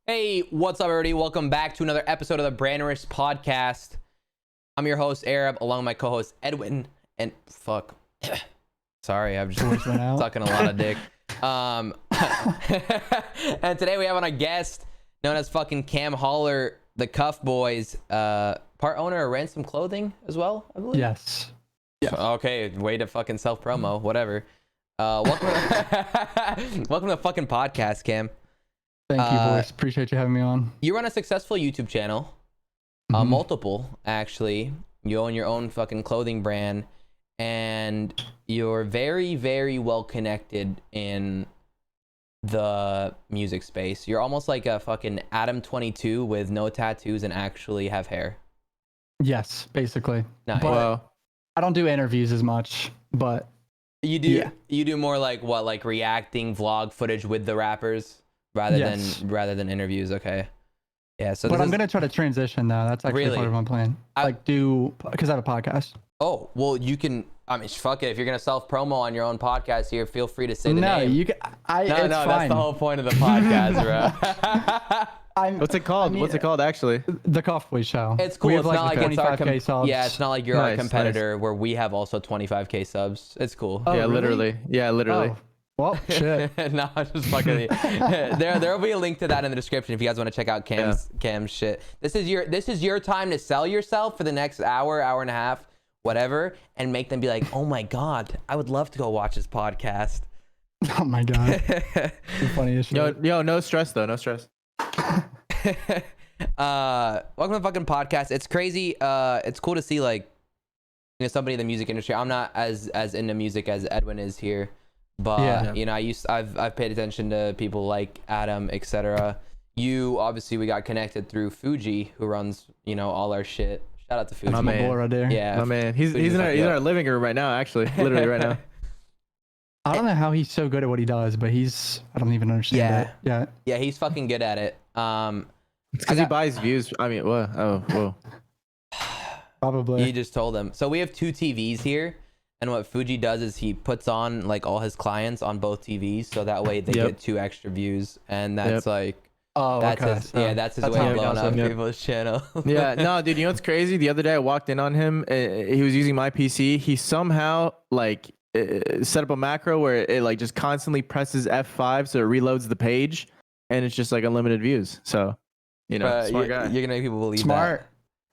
Hey, what's up, everybody? Welcome back to another episode of the Brandnerist Podcast. I'm your host, Arab, along with my co-host, Edwin. And fuck. Sorry, I'm just sucking a lot of dick. And today we have on a guest known as fucking Cam Holler, the CUFBOYS, part owner of Ransom Clothing as well, I believe? Yes. Okay, way to fucking self-promo, whatever. Welcome to the fucking podcast, Cam. Thank you, boys. Appreciate you having me on. You run a successful YouTube channel, multiple actually. You own your own fucking clothing brand, and you're very, very well connected in the music space. You're almost like a fucking Adam 22 with no tattoos and actually have hair. Yes, basically. Nice. But I don't do interviews as much, but you do. Yeah. You do more like what, like reacting vlog footage with the rappers rather than interviews. Okay. Yeah. So, but I'm gonna try to transition though. That's actually part of my plan. Because I have a podcast. Oh well, you can. I mean, fuck it. If you're gonna self promo on your own podcast here, feel free to say the name. You can. No, that's the whole point of the podcast, bro. What's it called? What's it called actually? The CUFBOYS Show. It's cool. We it's have not like it's our 25K subs. Yeah, it's not like you're our competitor where we have also 25K subs. It's cool. Oh, yeah, really? literally. Yeah, literally. Oh. Well, shit. No, I'm just fucking. There'll be a link to that in the description if you guys want to check out Cam's shit. This is your time to sell yourself for the next hour and a half, whatever, and make them be like, oh my god, I would love to go watch this podcast. Oh my god. The funniest shit. Yo, no stress though. No stress. Welcome to the fucking podcast. It's crazy. It's cool to see like somebody in the music industry. I'm not as into music as Edwin is here. But you know, I've paid attention to people like Adam, etc. You obviously we got connected through Fuji, who runs all our shit. Shout out to Fuji. My boy right there. Yeah, my man. He's in our living room right now. Actually, literally right now. I don't know how he's so good at what he does, but I don't even understand it. Yeah, he's fucking good at it. It's because he buys views. I mean, what? Oh, whoa. Probably. You just told him. So we have two TVs here. And what Fuji does is he puts on like all his clients on both TVs, so that way they get 2 extra views, and that's like, that's his way of blowing up people's channel. Yeah, no, dude, you know what's crazy? The other day I walked in on him. He was using my PC. He somehow like set up a macro where it like just constantly presses F5, so it reloads the page, and it's just like unlimited views. So, smart guy. You're gonna make people believe smart.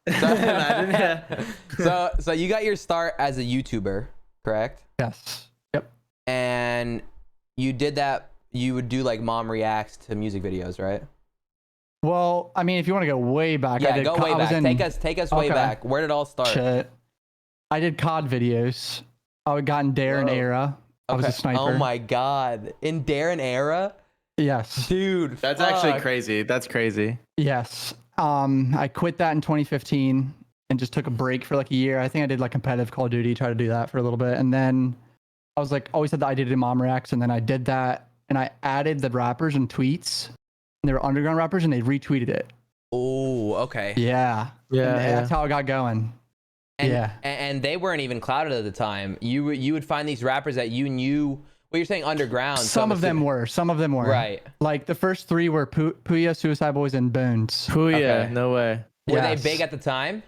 That. So you got your start as a YouTuber, correct? Yes. Yep. And you did that. You would do like mom reacts to music videos, right? Well, I mean, if you want to go way back, go way back. Take us way back. Where did it all start? Shit. I did COD videos. I got in Darren era. I was a sniper. Oh my god, in Darren era? Yes. Dude, that's actually crazy. That's crazy. Yes. I quit that in 2015 and just took a break for like a year. I think I did like competitive Call of Duty, tried to do that for a little bit. And then I was like, always said that I did mom reacts. And then I did that and I added the rappers and tweets. And they were underground rappers and they retweeted it. Oh, okay. Yeah. That's how it got going. And they weren't even clouded at the time. You would find these rappers that you knew. Well, you're saying underground. Some of them were. Right. Like the first 3 were Puya, Suicide Boys, and Bones. Puya, no way. Were they big at the time?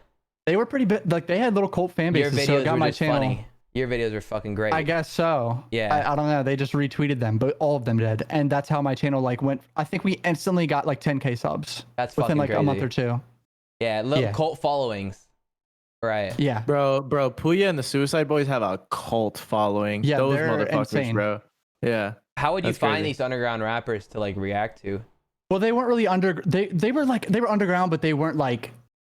They were pretty big. Like they had little cult fan bases. Your videos so it got were my just channel. Funny. Your videos were fucking great. I guess so. Yeah. I don't know. They just retweeted them, but all of them did, and that's how my channel like went. I think we instantly got like 10K subs. That's within like crazy. a month or 2. Yeah, little cult followings. Right. Yeah. Bro, Puya and the Suicide Boys have a cult following. Yeah, those they're motherfuckers, insane. bro. Yeah. How would you find these underground rappers to like react to? Well, they weren't really they were underground, but they weren't like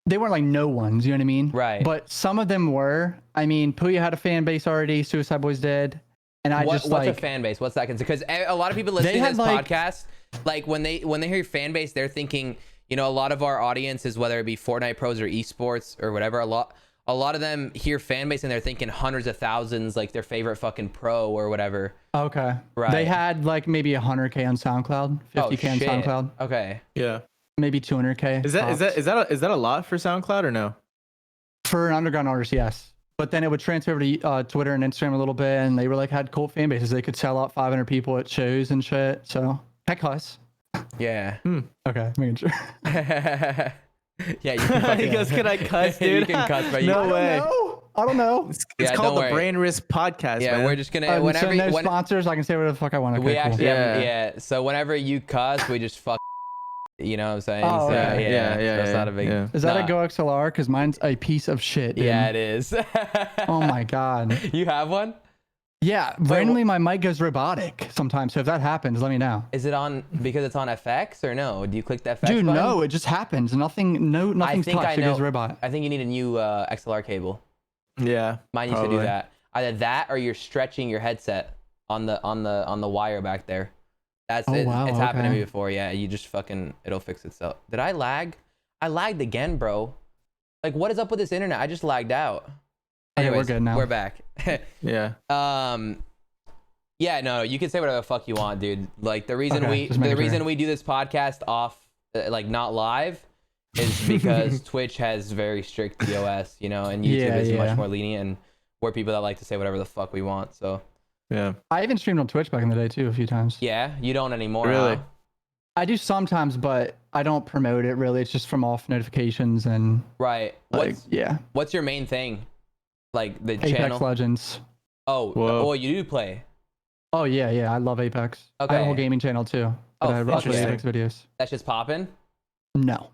no ones, you know what I mean? Right. But some of them were. I mean, Puya had a fan base already, Suicide Boys did. And what's a fan base? What's that considered? Because a lot of people listening to this podcast, like when they hear your fan base, they're thinking, a lot of our audience is whether it be Fortnite pros or esports or whatever, a lot of them hear fan base and they're thinking hundreds of thousands, like their favorite fucking pro or whatever. Okay. Right. They had like maybe 100K on SoundCloud, 50K on SoundCloud. Okay. Yeah. Maybe 200K. Is that a lot for SoundCloud or no? For an underground artist, yes. But then it would transfer over to Twitter and Instagram a little bit, and they were like had cult fan bases. They could sell out 500 people at shows and shit. So heck us. Yeah. Okay, making sure. Yeah, you can fucking, He goes, "Can I cuss, dude?" You can cuss, but No way. I don't know. It's Yeah, called don't the worry. Brain Risk Podcast, Yeah, man. we're just gonna whenever so no when, sponsors, I can say whatever the fuck I want. Okay, we cool. actually Yeah. yeah. So whenever you cuss, we just fuck. You know what I'm saying? Oh, so, okay. yeah. So it's not a big. yeah. Is that nah. a Go XLR? Because mine's a piece of shit. Dude. Yeah, it is. Oh my god. You have one? Yeah, randomly my mic goes robotic sometimes. So if that happens, let me know. Is it on because it's on FX or no? Do you click the FX Dude, button? no, it just happens. Nothing's think touched. I It goes know. robot. I think you need a new XLR cable. Yeah. Mine used to probably. do that. Either that or you're stretching your headset on the wire back there. That's Oh, it. wow, It's happened to okay. me before. Yeah, you just fucking it'll fix itself. Did I lag? I lagged again, bro. Like, what is up with this internet? I just lagged out. Okay, Anyways, we're good now. We're back. Yeah. Yeah, no, you can say whatever the fuck you want, dude. Like the reason Okay, just making sure. we do this podcast off, like not live, is because Twitch has very strict DOS, you know, and YouTube is much more lenient, and we're people that like to say whatever the fuck we want. So Yeah. I even streamed on Twitch back in the day too, a few times. yeah, you don't anymore. Really? Huh? I do sometimes, but I don't promote it really. It's just from off notifications and Right. like, What's your main thing? Like the Apex channel? Legends. Oh, Whoa. oh, you do play. Oh yeah, I love Apex. I have a whole Okay. gaming channel too. Oh, But I watch interesting. Apex videos. That's just popping. No.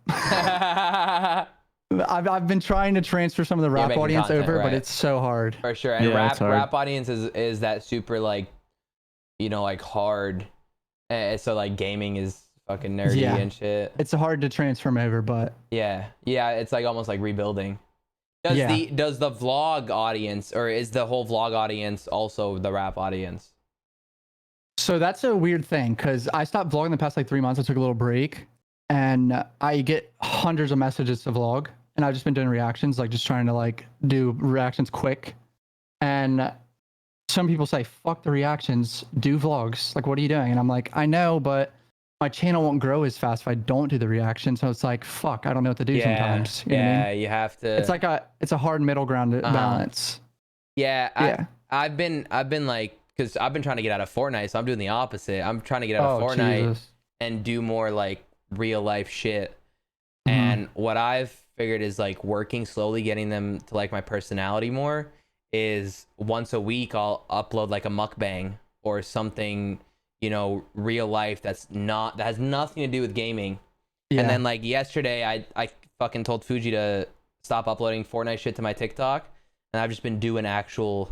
I've been trying to transfer some of the rap making audience content, over, right. but it's so hard. For sure. And Yeah, it's hard. rap audience is that super like, you know, like hard. So like gaming is fucking nerdy Yeah. and shit. It's hard to transform over, but Yeah, it's like almost like rebuilding. Does the vlog audience, or is the whole vlog audience also the rap audience? so that's a weird thing because I stopped vlogging the past like 3 months. I took a little break, and I get hundreds of messages to vlog, and I've just been doing reactions, like just trying to like do reactions quick. And some people say, "Fuck the reactions, do vlogs." Like, what are you doing? And I'm like, I know, but my channel won't grow as fast if I don't do the reaction. So it's like, fuck, I don't know what to do sometimes. You know what I mean? You have to. It's like it's a hard middle ground balance. Yeah, I've been like, because I've been trying to get out of Fortnite, so I'm doing the opposite. I'm trying to get out of Fortnite Jesus. and do more like real life shit. Mhm. And what I've figured is like working slowly, getting them to like my personality more, is once a week I'll upload like a mukbang or something, you know, real life that has nothing to do with gaming. Yeah. And then like yesterday I fucking told Fuji to stop uploading Fortnite shit to my TikTok, and I've just been doing actual,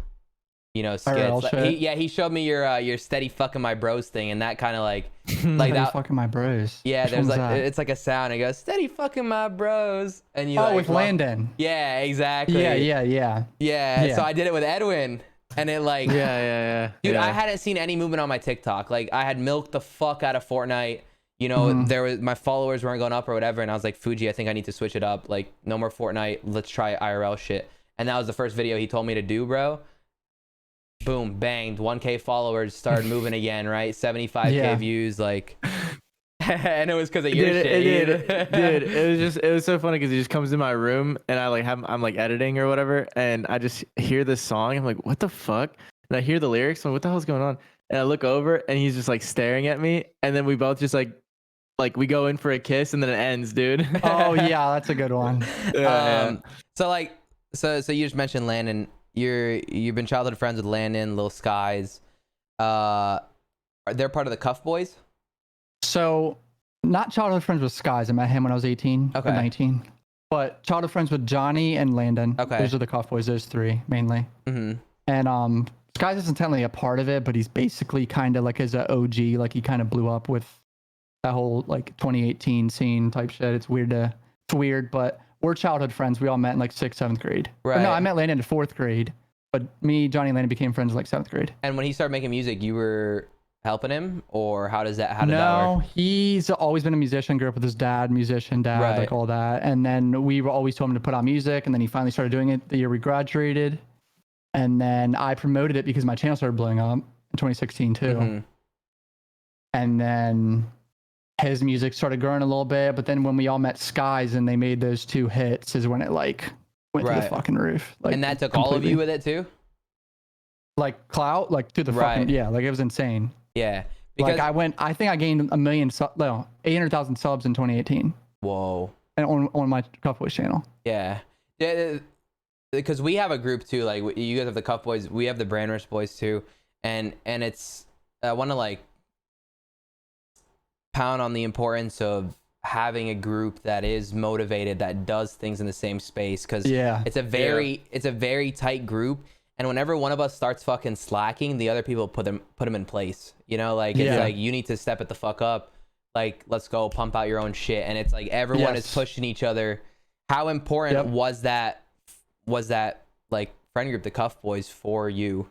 you know, IRL skits. Like, shit. he showed me your steady fucking my bros thing, and that kind of like Like that. fucking my bros. Yeah, Which there's one's like that? it's like a sound. It goes steady fucking my bros, and you Oh, like with Landon. Yeah, exactly. Yeah. So I did it with Edwin, and it like Yeah. dude, yeah. I hadn't seen any movement on my TikTok. Like I had milked the fuck out of Fortnite. You know, there was my followers weren't going up or whatever, and I was like, Fuji, I think I need to switch it up. Like, no more Fortnite. Let's try IRL shit. And that was the first video he told me to do, bro. Boom, banged. 1K followers, started moving again, right? 75K views, like. And it was because of your shit. Dude, it was so funny because he just comes in my room and I'm like editing or whatever, and I just hear this song. I'm like, what the fuck? And I hear the lyrics. I'm like, what the hell's going on? And I look over and he's just like staring at me, and then we both just like we go in for a kiss, and then it ends, dude. Oh yeah, that's a good one. So like, so you just mentioned Landon. You've been childhood friends with Landon, Lil Skies. Are they part of the CUFBOYS? So, not childhood friends with Skies. I met him when I was 18 or Okay. 19. But childhood friends with Johnny and Landon. Okay. Those are the CUFBOYS, those three mainly. Mm-hmm. And Skies isn't technically a part of it, but he's basically kind of like as an OG. Like he kind of blew up with that whole like 2018 scene type shit. It's weird, but we're childhood friends. We all met in like 6th, 7th grade. Right. Or no, I met Landon in 4th grade, but me, Johnny, and Landon became friends in like 7th grade. And when he started making music, you were helping him, or how did that work? No, he's always been a musician. Grew up with his dad, musician dad, Right. like all that. And then we were always told him to put on music, and then he finally started doing it the year we graduated. And then I promoted it because my channel started blowing up in 2016 too. Mhm. And then his music started growing a little bit. But then when we all met Skies and they made those 2 hits is when it like went to Right. the fucking roof. Like, And that took all of completely. you with it too? Like clout, like to the Right. fucking, yeah, like it was insane. Yeah. Because I think I gained 800,000 subs in 2018. Whoa. And on my CUFBOYS channel. Yeah. Because we have a group too. Like you guys have the CUFBOYS, we have the Brandrush boys too, and it's I want to like pound on the importance of having a group that is motivated, that does things in the same space, because it's a very tight group, and whenever one of us starts fucking slacking, the other people put them in place, you know, like it's like, you need to step it the fuck up, like let's go pump out your own shit, and it's like everyone is pushing each other. How important was that like friend group, the CUFBOYS, for you?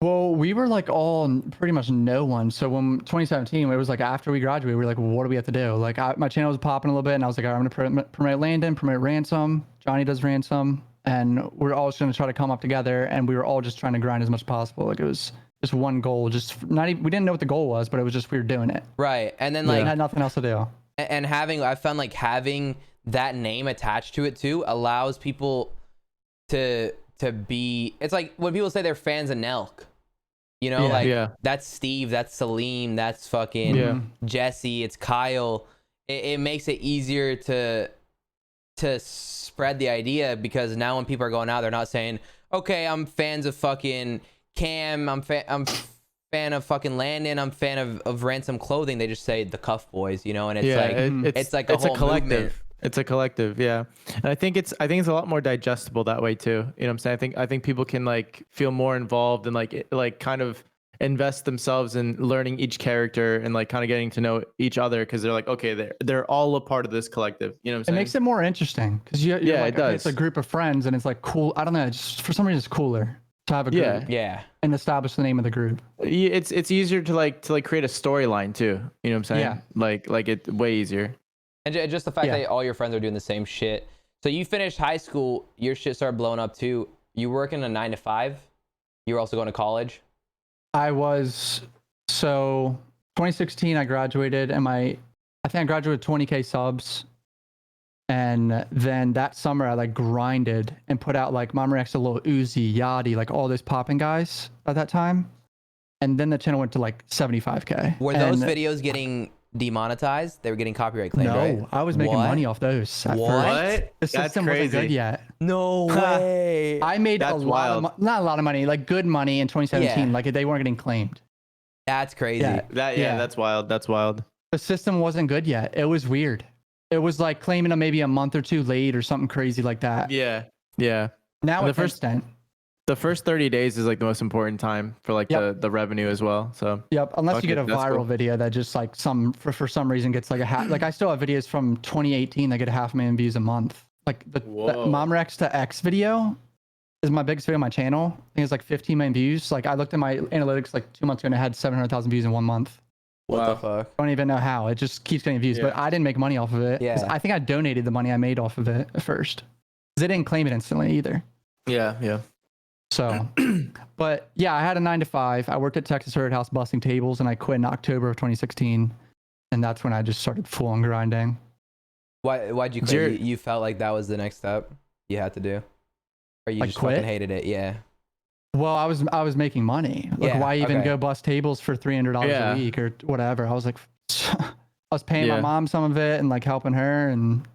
Well, we were like all pretty much no one. So when 2017, it was like after we graduated, we were like, well, what do we have to do? Like my channel was popping a little bit, and I was like, all right, I'm gonna promote Landon, promote Ransom. Johnny does Ransom, and we're all just gonna try to come up together. And we were all just trying to grind as much as possible. Like it was just one goal, just not even, we didn't know what the goal was, but it was just we were doing it. Right, and then like had nothing else to do. And I found like having that name attached to it too allows people to be. It's like when people say they're fans of Nelk. You know, that's Steve, that's Salim, that's fucking Jesse, it's Kyle. It makes it easier to spread the idea, because now when people are going out, they're not saying, okay, I'm fans of fucking Cam, I'm fan of fucking Landon, I'm fan of Ransom clothing. They just say the CUFBOYS, you know, and it's like it's a collective movement. It's a collective, yeah. And I think it's a lot more digestible that way too. You know what I'm saying? I think people can like feel more involved and like kind of invest themselves in learning each character and like kind of getting to know each other, because they're like, okay, they're all a part of this collective. You know what I'm saying? It makes it more interesting, because like, it does. It's a group of friends, and it's like cool. I don't know. Just for some reason, it's cooler to have a group. And establish the name of the group. It's easier to create a storyline too. You know what I'm saying? Yeah. Like it's way easier. And just the fact that all your friends are doing the same shit. So you finished high school, your shit started blowing up too. You working a 9 to 5? You were also going to college? I was. So 2016, I graduated, and I think I graduated with 20K subs. And then that summer, I like grinded and put out like Mama Rex, a little Uzi, Yachty, like all those popping guys at that time. And then the channel went to like 75K. Were those videos getting demonetized? They were getting copyright claimed, right? No, I was making money off those. What? The system wasn't good yet. No way. I made not a lot of money, like good money in 2017. Like they weren't getting claimed. That's crazy. That's wild. That's wild. The system wasn't good yet. It was weird. It was like claiming them maybe a month or two late or something crazy like that. Yeah. Now it's instant. The first 30 days is like the most important time for like the revenue as well. So unless you get a viral video that just like for some reason gets like a half. Like I still have videos from 2018 that get 500,000 views a month. Like the Mom Rex to X video is my biggest video on my channel. I think it's like 15 million views. Like I looked at my analytics like 2 months ago and it had 700,000 views in 1 month. What the fuck? I don't even know how. It just keeps getting views, but I didn't make money off of it. I think I donated the money I made off of it at first, because they didn't claim it instantly either. Yeah. So, but yeah, I had a 9 to 5. I worked at Texas Roadhouse busting tables, and I quit in October of 2016, and that's when I just started full on grinding. Why'd you quit? You felt like that was the next step you had to do, or you like just quit? Fucking hated it? Yeah. Well, I was making money. Like, why even go bust tables for $300 a week or whatever? I was like, I was paying my mom some of it and like helping her, and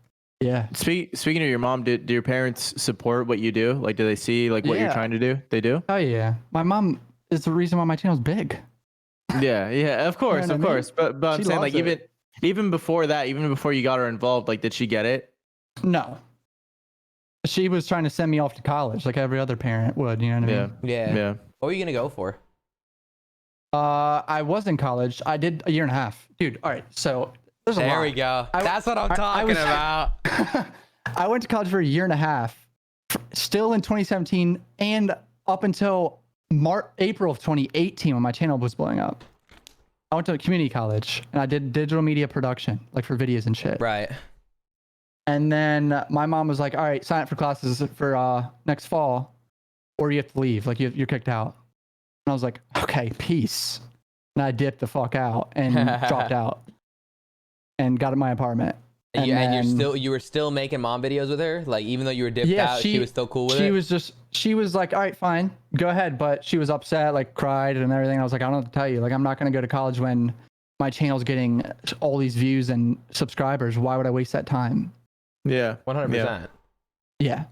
Speaking of your mom, do your parents support what you do? Like, do they see like what you're trying to do? They do? Oh yeah, my mom is the reason why my channel's big. Yeah, of course, of course. But I'm saying like even before that, even before you got her involved, like, did she get it? No. She was trying to send me off to college like every other parent would, you know what I mean? Yeah. What were you gonna go for? I was in college. I did a year and a half. Dude, all right, so there's a lot. There we go. That's what I'm talking about. I went to college for a year and a half, still in 2017, and up until April of 2018 when my channel was blowing up. I went to a community college, and I did digital media production, like for videos and shit. Right. And then my mom was like, all right, sign up for classes for next fall, or you have to leave. Like, you're kicked out. And I was like, okay, peace. And I dipped the fuck out and dropped out and got in my apartment. You were still making mom videos with her, like even though you were dipped out, she was still cool with it. She was like, all right, fine, go ahead, but she was upset, like cried and everything. I was like, I don't know what to tell you. Like, I'm not gonna go to college when my channel's getting all these views and subscribers. Why would I waste that time? Yeah, 100%. Yeah.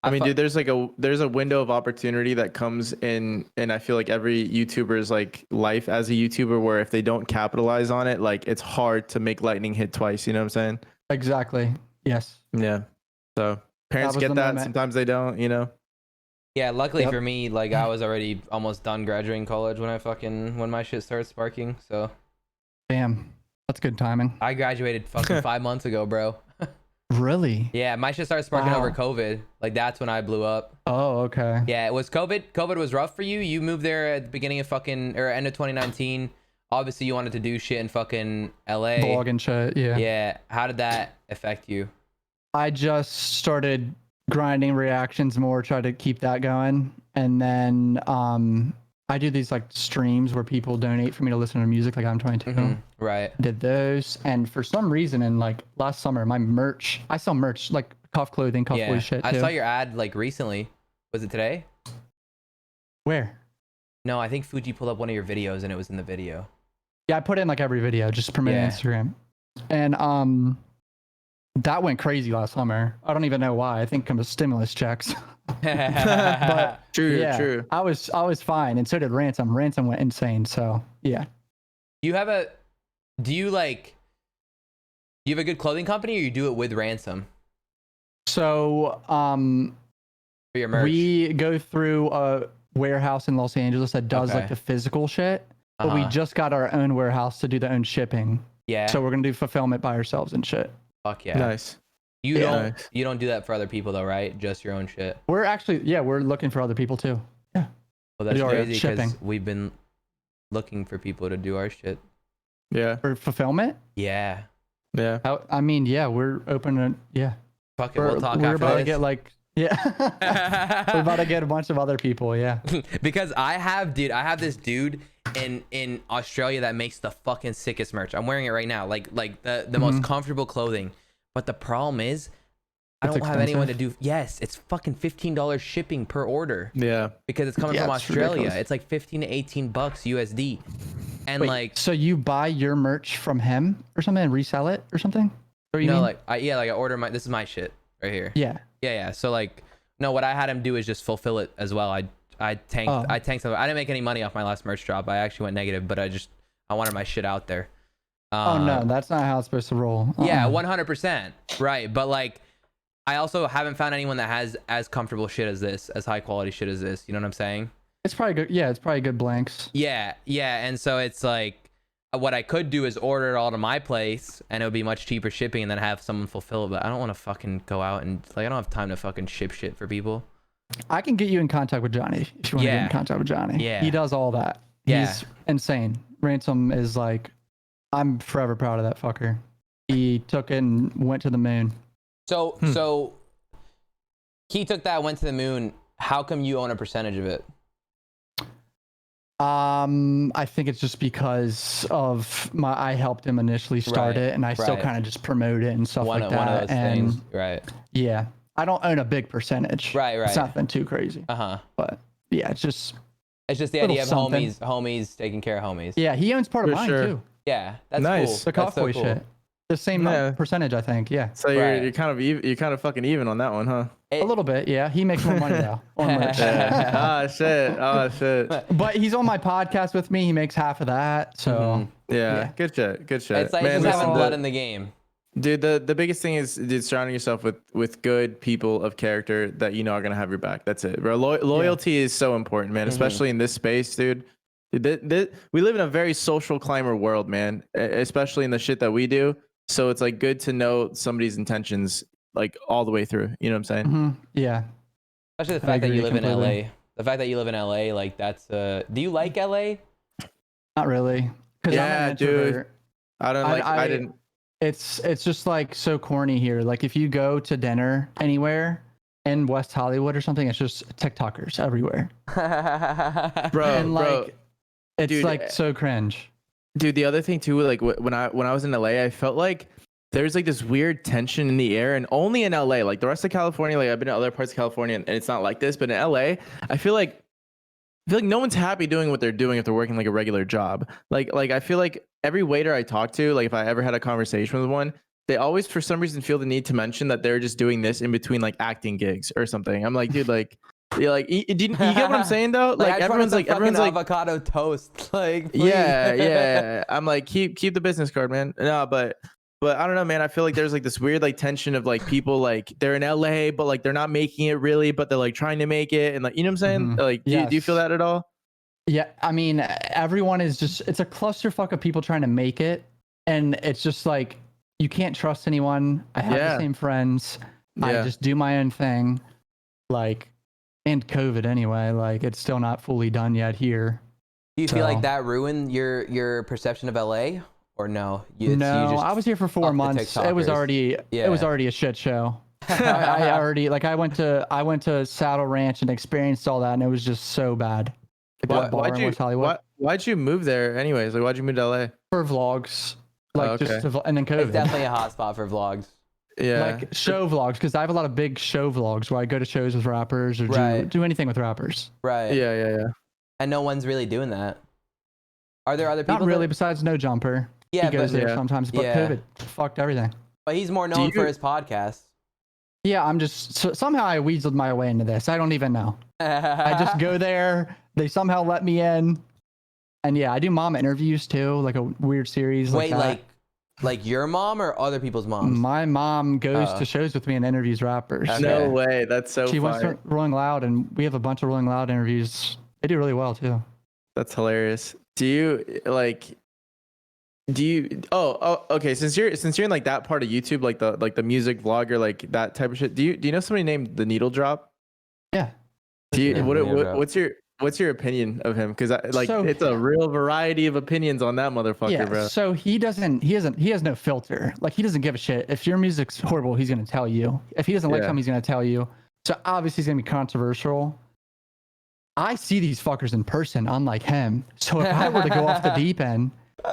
I mean, dude, there's a window of opportunity that comes in, and I feel like every YouTuber's like life as a YouTuber, where if they don't capitalize on it, like it's hard to make lightning hit twice. You know what I'm saying? Exactly. Yes. Yeah. So parents get that. Sometimes they don't. You know. Yeah. Luckily for me, like I was already almost done graduating college when my shit started sparking. So. Damn, that's good timing. I graduated fucking 5 months ago, bro. Really? Yeah, my shit started sparking over COVID. Like that's when I blew up. Oh, okay. Yeah, it was COVID. COVID was rough for you. You moved there at the beginning of end of 2019. Obviously, you wanted to do shit in fucking LA. Vlog and shit. Yeah. Yeah. How did that affect you? I just started grinding reactions more, try to keep that going, and then I do these like streams where people donate for me to listen to music. Like I'm 22. Mm-hmm. Right. Did those, and for some reason, in like last summer, my merch. I sell merch like cuff clothing, CUFBOYS shit too. I saw your ad like recently. Was it today? Where? No, I think Fuji pulled up one of your videos and it was in the video. Yeah, I put in like every video, just promoting Instagram, and that went crazy last summer. I don't even know why. I think it was stimulus checks. But true. I was fine, and so did Ransom. Ransom went insane. So yeah. Do you have a good clothing company, or you do it with Ransom? So for your merch, we go through a warehouse in Los Angeles that does like the physical shit, but we just got our own warehouse to do the own shipping. Yeah. So we're gonna do fulfillment by ourselves and shit. Fuck yeah. Nice. You don't do that for other people though, right? Just your own shit. We're actually we're looking for other people too. Yeah. Well, that's crazy because we've been looking for people to do our shit. Yeah. For fulfillment? Yeah. I mean, we're open to Fuck it, we'll talk after this. We're about to get like we're about to get a bunch of other people, because I have this dude in Australia that makes the fucking sickest merch. I'm wearing it right now, like the most comfortable clothing. But the problem is, I don't have anyone to do. Yes, it's fucking $15 shipping per order. Yeah, because it's coming from Australia. It's like 15 to 18 bucks USD. And wait, so you buy your merch from him or something and resell it or something? Or you mean? I order this is my shit right here. Yeah. So what I had him do is just fulfill it as well. I tanked some. I didn't make any money off my last merch drop. I actually went negative, but I wanted my shit out there. Oh no, that's not how it's supposed to roll. Yeah, 100%. Right, but like, I also haven't found anyone that has as comfortable shit as this, as high quality shit as this. You know what I'm saying? It's probably good. Yeah, it's probably good blanks. Yeah, and so it's like, what I could do is order it all to my place, and it would be much cheaper shipping, and then have someone fulfill it. But I don't want to fucking go out and I don't have time to fucking ship shit for people. I can get you in contact with Johnny if you want to get in contact with Johnny. Yeah, he does all that. He's insane. Ransom is like, I'm forever proud of that fucker. He took it and went to the moon. So he took that, went to the moon. How come you own a percentage of it? I think it's just because of I helped him initially start it, and I still kind of just promote it and stuff like that. One of those things, right? Yeah, I don't own a big percentage. Right. It's nothing too crazy. But yeah, it's just the idea of homies taking care of homies. Yeah, he owns part of mine too. Yeah, that's nice. cool. The CUFBOYS shit. The same percentage, I think. Yeah. So you're kind of fucking even on that one, huh? A little bit, yeah. He makes more money now. Oh shit. But he's on my podcast with me. He makes half of that. So yeah. Good shit. It's like just having blood in the game. Dude, the biggest thing is surrounding yourself with good people of character that you know are gonna have your back. That's it, bro. Loyalty is so important, man, especially in this space, dude. We live in a very social climber world, man, especially in the shit that we do. So it's like good to know somebody's intentions like all the way through. You know what I'm saying? Yeah. Especially the fact that you live in LA. The fact that you live in LA, like that's do you like LA? Not really. Yeah, dude. I didn't. It's just like so corny here. Like if you go to dinner anywhere in West Hollywood or something, it's just TikTokers everywhere. Bro, and like bro. It's dude, like so cringe. Dude, the other thing too, like when I was in LA, I felt like there's like this weird tension in the air, and only in LA, like the rest of California, like I've been to other parts of California and it's not like this, but in LA, I feel like no one's happy doing what they're doing if they're working like a regular job. Like I feel like every waiter I talk to, like if I ever had a conversation with one, they always for some reason feel the need to mention that they're just doing this in between like acting gigs or something. I'm like, dude, like, yeah, like you get what I'm saying though? Like everyone's like avocado toast. Like, please. yeah. I'm like, keep the business card, man. No, but I don't know, man. I feel like there's like this weird like tension of like people like they're in LA, but like they're not making it really, but they're like trying to make it, and like, you know what I'm saying? Mm-hmm. Like, do you feel that at all? Yeah, I mean, everyone is just, it's a clusterfuck of people trying to make it, and it's just like you can't trust anyone. I have the same friends. I just do my own thing, like, and COVID anyway. Like, it's still not fully done yet here. Do you feel like that ruined your perception of LA? Or no? I was here for 4 months. It was already a shit show. I went to Saddle Ranch and experienced all that, and it was just so bad. Why'd you move there anyways? Like, why'd you move to LA? For vlogs, and then COVID. It's definitely a hot spot for vlogs. Yeah, like show vlogs, because I have a lot of big show vlogs where I go to shows with rappers or do anything with rappers. Right. Yeah. And no one's really doing that. Are there other people? Not really, besides No Jumper. Yeah, he goes there sometimes, but COVID fucked everything. But he's more known for his podcast. Yeah, I'm just somehow I weaseled my way into this. I don't even know. I just go there. They somehow let me in, and I do mom interviews too, like a weird series. Wait, like your mom or other people's moms? My mom goes to shows with me and interviews rappers. Okay. No way, that's so. She went to Rolling Loud, and we have a bunch of Rolling Loud interviews. They do really well too. That's hilarious. Okay, since you're in like that part of YouTube, like the music vlogger, like that type of shit, do you know somebody named The Needle Drop? Yeah. What's your opinion of him? Because it's a real variety of opinions on that motherfucker, bro. So he has no filter. Like, he doesn't give a shit. If your music's horrible, he's gonna tell you. If he doesn't like something, he's gonna tell you. So obviously he's gonna be controversial. I see these fuckers in person, unlike him. So if I were to go off the deep end,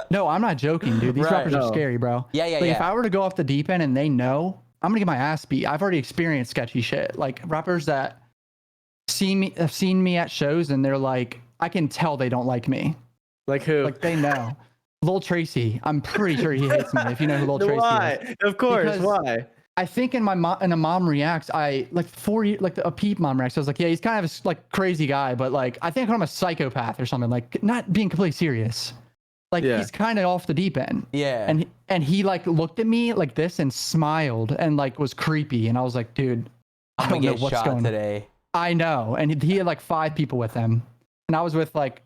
no, I'm not joking, dude. These rappers are scary, bro. Yeah. If I were to go off the deep end and they know, I'm gonna get my ass beat. I've already experienced sketchy shit. Like, rappers that have seen me at shows and they're like, I can tell they don't like me. Like who? Like, they know. Lil Tracy. I'm pretty sure he hates me. If you know who Lil Tracy is. Why? Of course. Because why? I think in a mom reacts, a Peep mom reacts. I was like, yeah, he's kind of a like crazy guy, but like I think I'm a psychopath or something. Like, not being completely serious. Like, he's kind of off the deep end. Yeah. And he like looked at me like this and smiled and like was creepy. And I was like, dude, I don't know what's going on today. I know. And he had like 5 people with him, and I was with like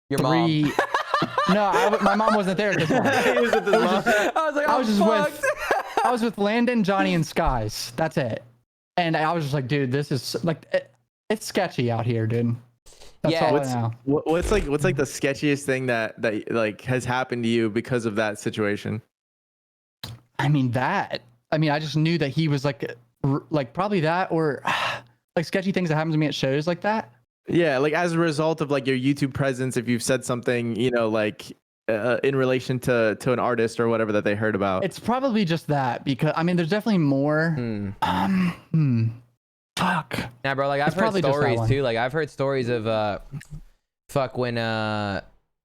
your 3. Mom. No, my mom wasn't there. He was with his mom. I was with Landon, Johnny, and Skies. That's it. And I was just like, dude, this is like, it's sketchy out here, dude. That's all I know. What's like the sketchiest thing that like has happened to you because of that situation? I mean, I just knew that he was like probably that, or like sketchy things that happen to me at shows like that. Yeah, like as a result of like your YouTube presence, if you've said something, like in relation to an artist or whatever that they heard about. It's probably just that, because I mean, there's definitely more. Fuck. Nah, bro. Like, I've heard stories too. Like, I've heard stories of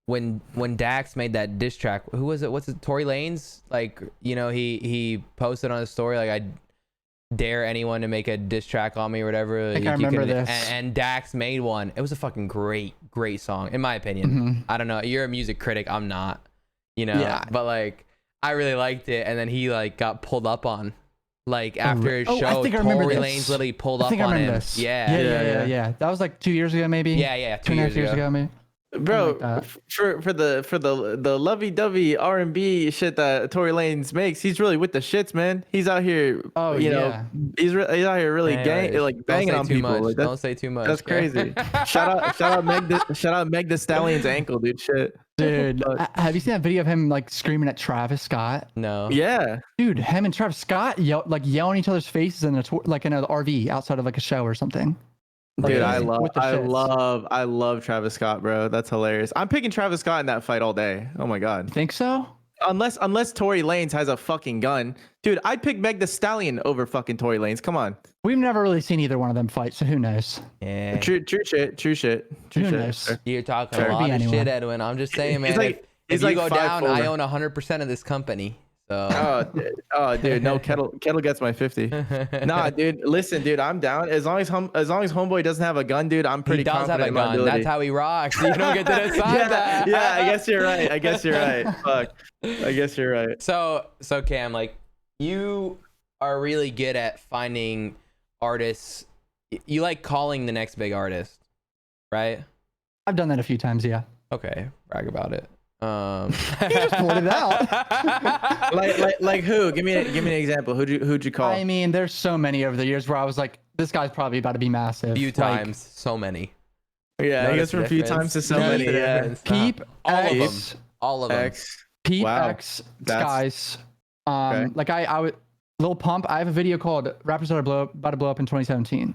when Dax made that diss track. Who was it? What's it? Tory Lanez. Like, he posted on his story like, I dare anyone to make a diss track on me or whatever. I think I remember this. And Dax made one. It was a fucking great song, in my opinion. I don't know. You're a music critic. I'm not. But like, I really liked it. And then he like got pulled up on. Like, after his show, Tory Lanez literally pulled up on him. Yeah. That was like 2 years ago, maybe. Yeah. 2.5 years ago, maybe. Bro, like for the lovey-dovey R&B shit that Tory Lanez makes, he's really with the shits, man. He's out here. He's out here really banging on people. Like, don't say too much. That's crazy. shout out Meg Thee Stallion's ankle, dude. Shit. Dude, have you seen that video of him like screaming at Travis Scott? No. Yeah. Dude, him and Travis Scott yelling each other's faces in an RV outside of like a show or something. Dude, I love Travis Scott, bro. That's hilarious. I'm picking Travis Scott in that fight all day. Oh my god. Think so? unless Tory Lanez has a fucking gun, dude, I'd pick Meg Thee Stallion over fucking Tory Lanez. Come on. We've never really seen either one of them fight, so who knows? Yeah. True shit. Who knows? You're talking Could a lot be of anyone. shit, Edwin. I'm just saying, man. He's if you like go down, 5'4". I own 100% of this company. So. Dude, no, kettle gets my 50. Nah, dude, listen, dude, I'm down. As long as homeboy doesn't have a gun, dude, I'm pretty confident in my ability. That's how he rocks. You don't get to decide that. Yeah, I guess you're right. Fuck. I guess you're right. So Cam, like, you are really good at finding artists. You like calling the next big artist, right? I've done that a few times, yeah. Okay, brag about it. You just pulled it out. like who? Give me an example. Who'd you call? I mean, there's so many over the years where I was like, this guy's probably about to be massive. Few times, so many. Yeah, I guess from a few times to so many. Yeah. Peep, all of them. X. Peep, Wow. X, Skies. Okay. Like I would, Lil Pump. I have a video called "Rappers That Are about to Blow Up" in 2017,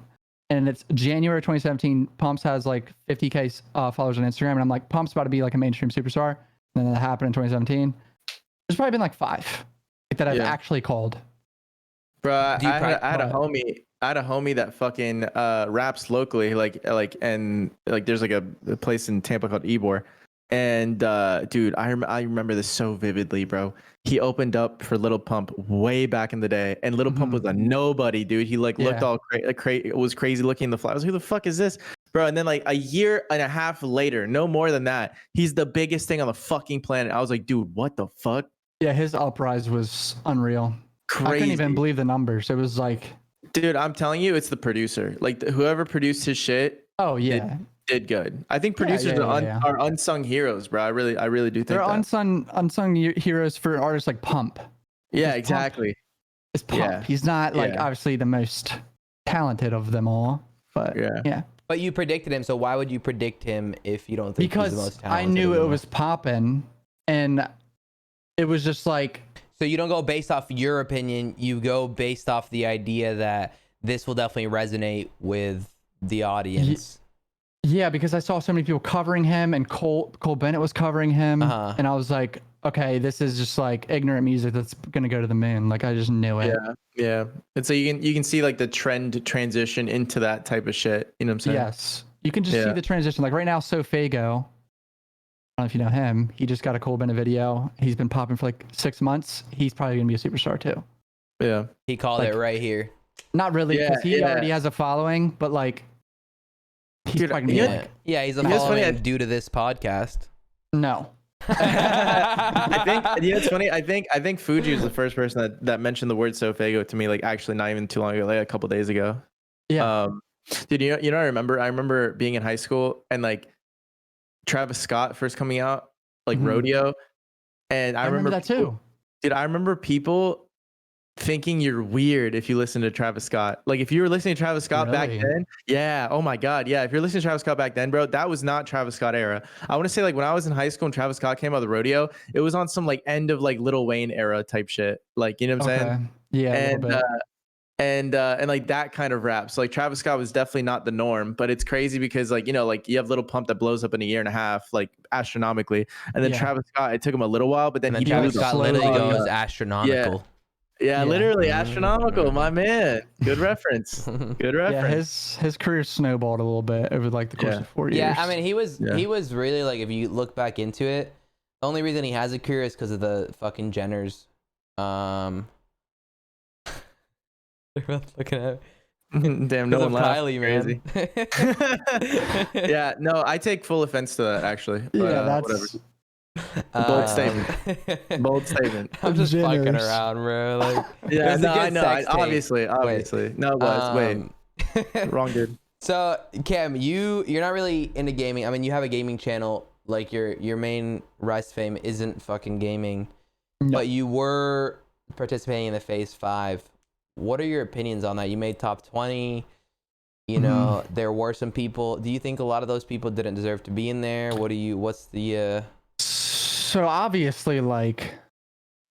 and it's January 2017. Pumps has like 50K followers on Instagram, and I'm like, Pump's about to be like a mainstream superstar. And then that happened in 2017. There's probably been like 5 that I've actually called. Bro, I had a homie that fucking raps locally, and there's like a place in Tampa called Ybor. And dude, I remember this so vividly, bro. He opened up for Lil Pump way back in the day, and Lil Pump was a nobody, dude. He looked all was crazy looking in the fly. I was like, who the fuck is this, bro? And then like a year and a half later, no more than that, he's the biggest thing on the fucking planet. I was like, dude, what the fuck? Yeah, his uprise was unreal. Crazy. I couldn't even believe the numbers. It was like, dude, I'm telling you, it's the producer. Like whoever produced his shit. Oh yeah. Did good. I think producers are unsung heroes, bro. I really do think they're unsung heroes for artists like Pump. Yeah, exactly. It's Pump. Yeah. He's not like obviously the most talented of them all, but yeah. But you predicted him, so why would you predict him if you don't think he's the most talented? I knew it was popping, and it was just like. So you don't go based off your opinion. You go based off the idea that this will definitely resonate with the audience. Yeah, because I saw so many people covering him, and Cole Bennett was covering him, and I was like, okay, this is just like ignorant music that's gonna go to the moon. Like I just knew it. Yeah. And so you can see like the trend transition into that type of shit. You know what I'm saying? Yes, you can just see the transition. Like right now, SoFago. I don't know if you know him. He just got a Cole Bennett video. He's been popping for like 6 months. He's probably gonna be a superstar too. Yeah. He called it right here. Not really, because he already has a following, but like. He's he's a following due to this podcast. No. I think it's funny. I think Fuji was the first person that mentioned the word SoFago to me, like actually not even too long ago, like a couple days ago. Yeah. Dude, you know I remember being in high school and like Travis Scott first coming out, like Rodeo. And I remember that too. Dude, I remember people thinking you're weird if you listen to Travis Scott. Like if you were listening to Travis Scott back then, oh my god, yeah. If you're listening to Travis Scott back then, bro, that was not Travis Scott era. I want to say like when I was in high school and Travis Scott came out of the Rodeo, it was on some like end of like Lil Wayne era type shit. Like you know what I'm saying? Yeah. And like that kind of rap. So like Travis Scott was definitely not the norm, but it's crazy because like you know like you have Lil Pump that blows up in a year and a half like astronomically, and then Travis Scott, it took him a little while, but then he Travis Scott literally goes astronomical. Yeah, literally astronomical, my man. Good reference. Good reference. Yeah, his career snowballed a little bit over like the course of 4 years. Yeah, I mean he was really like if you look back into it, the only reason he has a career is because of the fucking Jenners. They're both looking at damn, no one laughed. Kylie, man. Yeah, no, I take full offense to that actually. But, that's whatever. Bold statement. Bold statement. I'm just fucking around, bro. Like, yeah, no, I know. Obviously. Wait. No, wait. Wrong dude. So, Cam, you're not really into gaming. I mean, you have a gaming channel. Like your main rise to fame isn't fucking gaming, but you were participating in the Phase 5. What are your opinions on that? You made top 20. You know, there were some people. Do you think a lot of those people didn't deserve to be in there? What's the So obviously, like,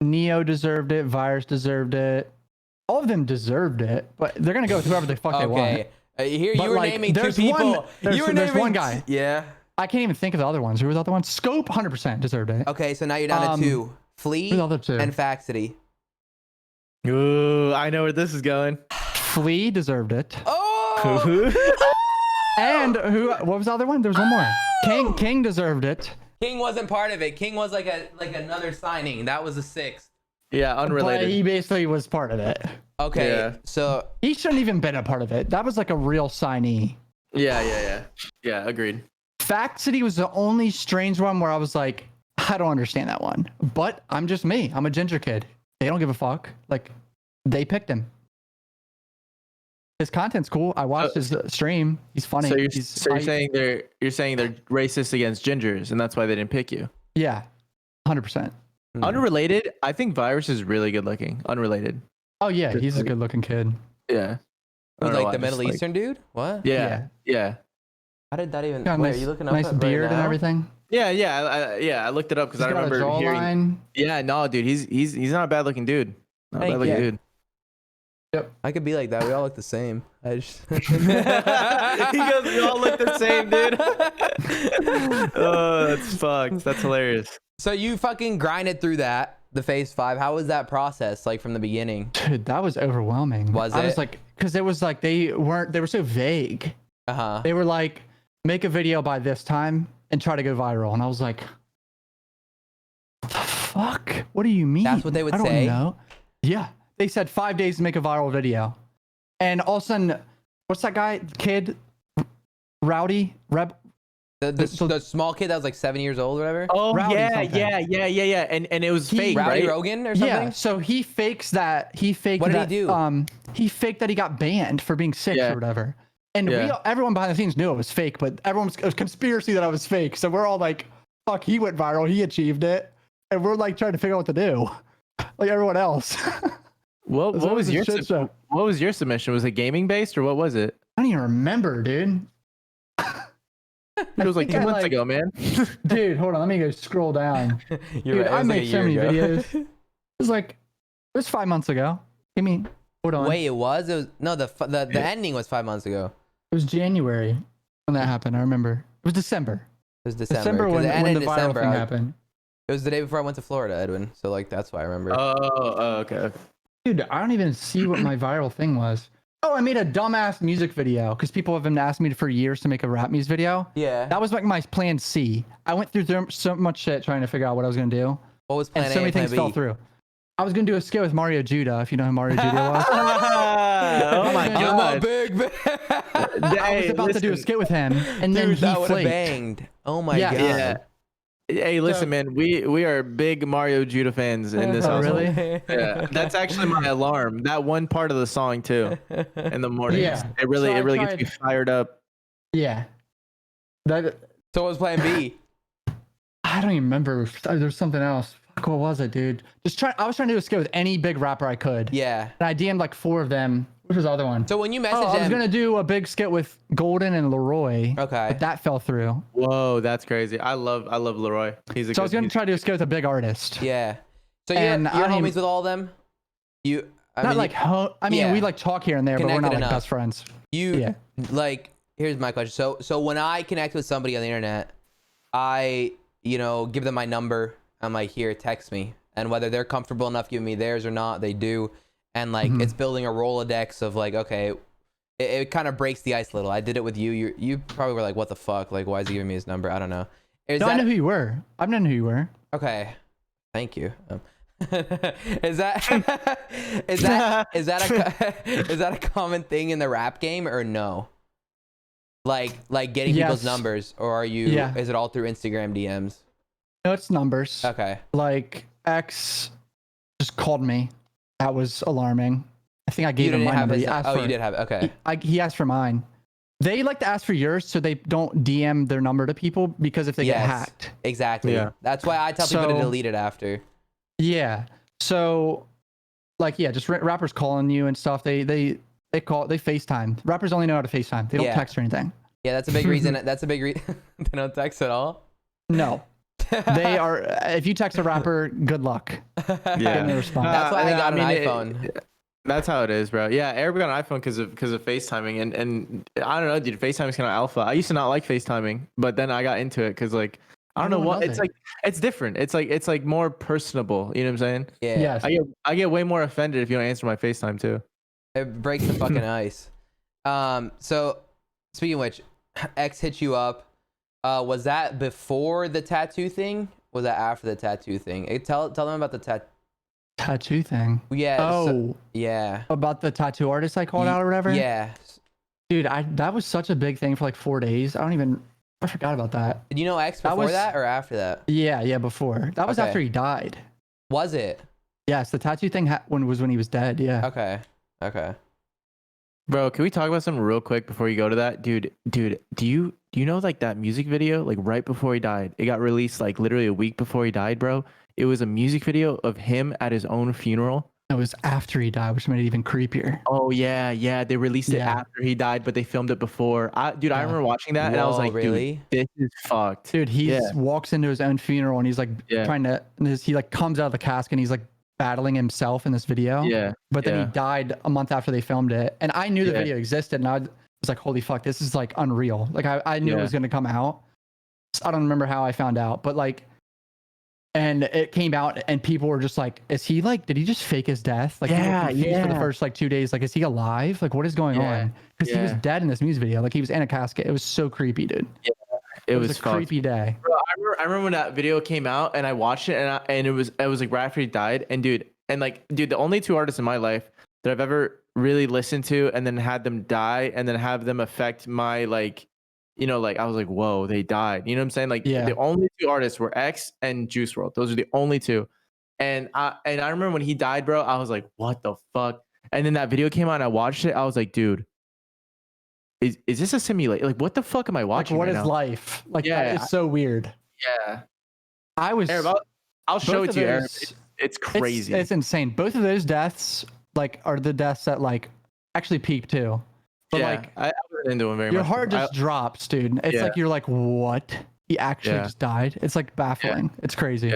Neo deserved it, Virus deserved it. All of them deserved it, but they're gonna go with whoever the fuck they want. Here you were naming two people. There's one guy. Yeah. I can't even think of the other ones. Who were the other ones? Scope 100% deserved it. Okay, so now you're down to 2. Flea Who's the other two? and Faxity. Ooh, I know where this is going. Flea deserved it. Oh! And who? What was the other one? There was one more. King deserved it. King wasn't part of it. King was like another signing. That was a sixth. Yeah, unrelated. But he basically was part of it. Okay, Yeah. so He shouldn't even been a part of it. That was like a real signee. Yeah, agreed. Fact City was the only strange one where I was like, I don't understand that one. But I'm just me. I'm a ginger kid. They don't give a fuck. Like, they picked him. His content's cool. I watched his stream. He's funny. So you're saying they're racist against gingers, and that's why they didn't pick you. Yeah, 100%. Unrelated, I think Virus is really good looking. Unrelated. Oh yeah, he's a good looking kid. Yeah. I don't know like why, the Middle just, Eastern dude? What? Yeah. How did that even? Got Wait, nice, are you looking up nice right beard and now? everything. I looked it up because I He's got a remember hearing. jawline. Yeah, no, dude, he's not a bad looking dude. Not a Thank bad looking you. dude. I could be like that. We all look the same. I just. He goes, we all look the same, dude. Oh, that's fucked. That's hilarious. So you fucking grinded through that, the phase 5. How was that process like from the beginning? Dude, that was overwhelming. Was I it? was like, because it was like they were so vague. Uh-huh. They were like, make a video by this time and try to go viral. And I was like, what the fuck? What do you mean? That's what they would I don't say? know. Yeah. They said 5 days to make a viral video. And all of a sudden, what's that guy, kid? Rowdy? The small kid that was like 7 years old or whatever? Oh Rowdy yeah. And it was fake, Rowdy right? Rogan or something? Yeah, so he fakes that. What did he do? He faked that he got banned for being sick or whatever. And everyone behind the scenes knew it was fake, but it was a conspiracy that I was fake. So we're all like, fuck, he went viral. He achieved it. And we're like trying to figure out what to do. Like everyone else. What was your submission? Was it gaming based or what was it? I don't even remember, dude. It was like 2 months ago, man. Dude, hold on. Let me go scroll down. You're Dude, right, it I was like made a so many year ago. videos. It was 5 months ago. I mean, hold on. Wait, it was? No, the ending was 5 months ago. It was January when that happened. I remember. It was December. It was December. When it ended the in viral December. thing happened. It was the day before I went to Florida, Edwin. So like that's why I remember. Oh, okay. Dude, I don't even see what my viral thing was. Oh, I made a dumbass music video because people have been asking me for years to make a rap music video. Yeah. That was like my plan C. I went through so much shit trying to figure out what I was going to do. What was plan And A so many and plan things B? fell through. I was going to do a skit with Mario Judah, if you know who Mario Judah was. Oh my I'm a god. big man. I was about to do a skit with him, and then Dude, he that would have flaked. banged. Oh my Yeah. god. Yeah. Hey, listen, man. We are big Mario Judah fans in this Oh, household. really? Yeah, that's actually my alarm. That one part of the song too, in the morning. Yeah. It really So I gets me fired up. Yeah. That, So what was plan B? I don't even remember. There's something else. Fuck, what was it, dude? I was trying to do a skit with any big rapper I could. Yeah. And I DM'd like 4 of them. Which was the other one? So when you messaged I was him, gonna do a big skit with Golden and Leroy. Okay. But that fell through. Whoa, that's crazy. I love Leroy. He's a So I was gonna try to do a skit with a big artist. Yeah. So And you're I don't homies even- with all of them? I Not mean, like yeah. we like talk here and there, but we're Connected not like enough. best friends. You like here's my question. So when I connect with somebody on the internet, I give them my number. I'm like, here, text me. And whether they're comfortable enough giving me theirs or not, they do. And like it's building a Rolodex of like, okay, it kind of breaks the ice a little. I did it with you. You probably were like, what the fuck? Like, why is he giving me his number? I don't know. I know who you were. I've known who you were. Okay. Thank you. Is that a common thing in the rap game or no? Like getting people's numbers, or are you? Yeah. Is it all through Instagram DMs? No, it's numbers. Okay. Like X just called me. That was alarming. I think I gave him my number. You did have it. Okay. He asked for mine. They like to ask for yours so they don't DM their number to people because if they get hacked. Exactly. Yeah. That's why I tell people to delete it after. Yeah. So, like, just rappers calling you and stuff. They FaceTime. Rappers only know how to FaceTime. They don't text or anything. Yeah, that's a big reason. That's a big reason. They don't text at all. No. They are. If you text a rapper, good luck. Yeah. No response. That's why I got an iPhone. That's how it is, bro. Yeah, Eric got an iPhone because of FaceTiming, and I don't know, dude. FaceTime is kind of alpha. I used to not like FaceTiming, but then I got into it because like I don't know Everyone what does it's it. like. It's different. It's like more personable. You know what I'm saying? Yeah. Yes. I get way more offended if you don't answer my FaceTime too. It breaks the fucking ice. So speaking of which, X hit you up. Was that before the tattoo thing? Was that after the tattoo thing? Tell them about the Tattoo thing. Yeah. Oh, yeah. about the tattoo artist I called out or whatever. Yeah. Dude, that was such a big thing for like 4 days. I forgot about that. Did you know X before that or after that? Yeah, before. That was Okay. after he died. Was it? Yes, the tattoo thing was when he was dead. Yeah. Okay. Bro, can we talk about something real quick before you go to that? Dude, do you know like that music video like right before he died? It got released like literally a week before he died, bro. It was a music video of him at his own funeral. It was after he died, which made it even creepier. Oh yeah. They released it after he died, but they filmed it before. I remember watching that and I was like, really? dude, this is fucked. Dude, he walks into his own funeral and he's like trying to. He like comes out of the casket and he's like battling himself in this video. Yeah. But then he died a month after they filmed it, and I knew the video existed, and I was like, holy fuck, this is like unreal. Like I knew it was gonna come out. I don't remember how I found out, but like. And it came out, and people were just like, "Is he like? Did he just fake his death?" Like, people were confused for the first like 2 days. Like, is he alive? Like, what is going on? Because he was dead in this music video. Like, he was in a casket. It was so creepy, dude. Yeah, it was a creepy day. Bro, I remember when that video came out, and I watched it, and it was like right after he died. And dude, the only two artists in my life that I've ever really listened to, and then had them die, and then have them affect my like. You know, like I was like, whoa, they died. You know what I'm saying? Like the only two artists were X and Juice WRLD. Those are the only two. And I remember when he died, bro, I was like, what the fuck? And then that video came out and I watched it. I was like, dude, is this a simulation? Like, what the fuck am I watching? Like, what right is now? life? Like, that is so weird. Yeah. Arab, I'll show it to you, Arab. It's crazy. It's insane. Both of those deaths, like, are the deaths that like actually peak too. But like, I wasn't into him very much. Your heart just drops, dude. It's like you're like, what? He actually just died. It's like baffling. It's crazy.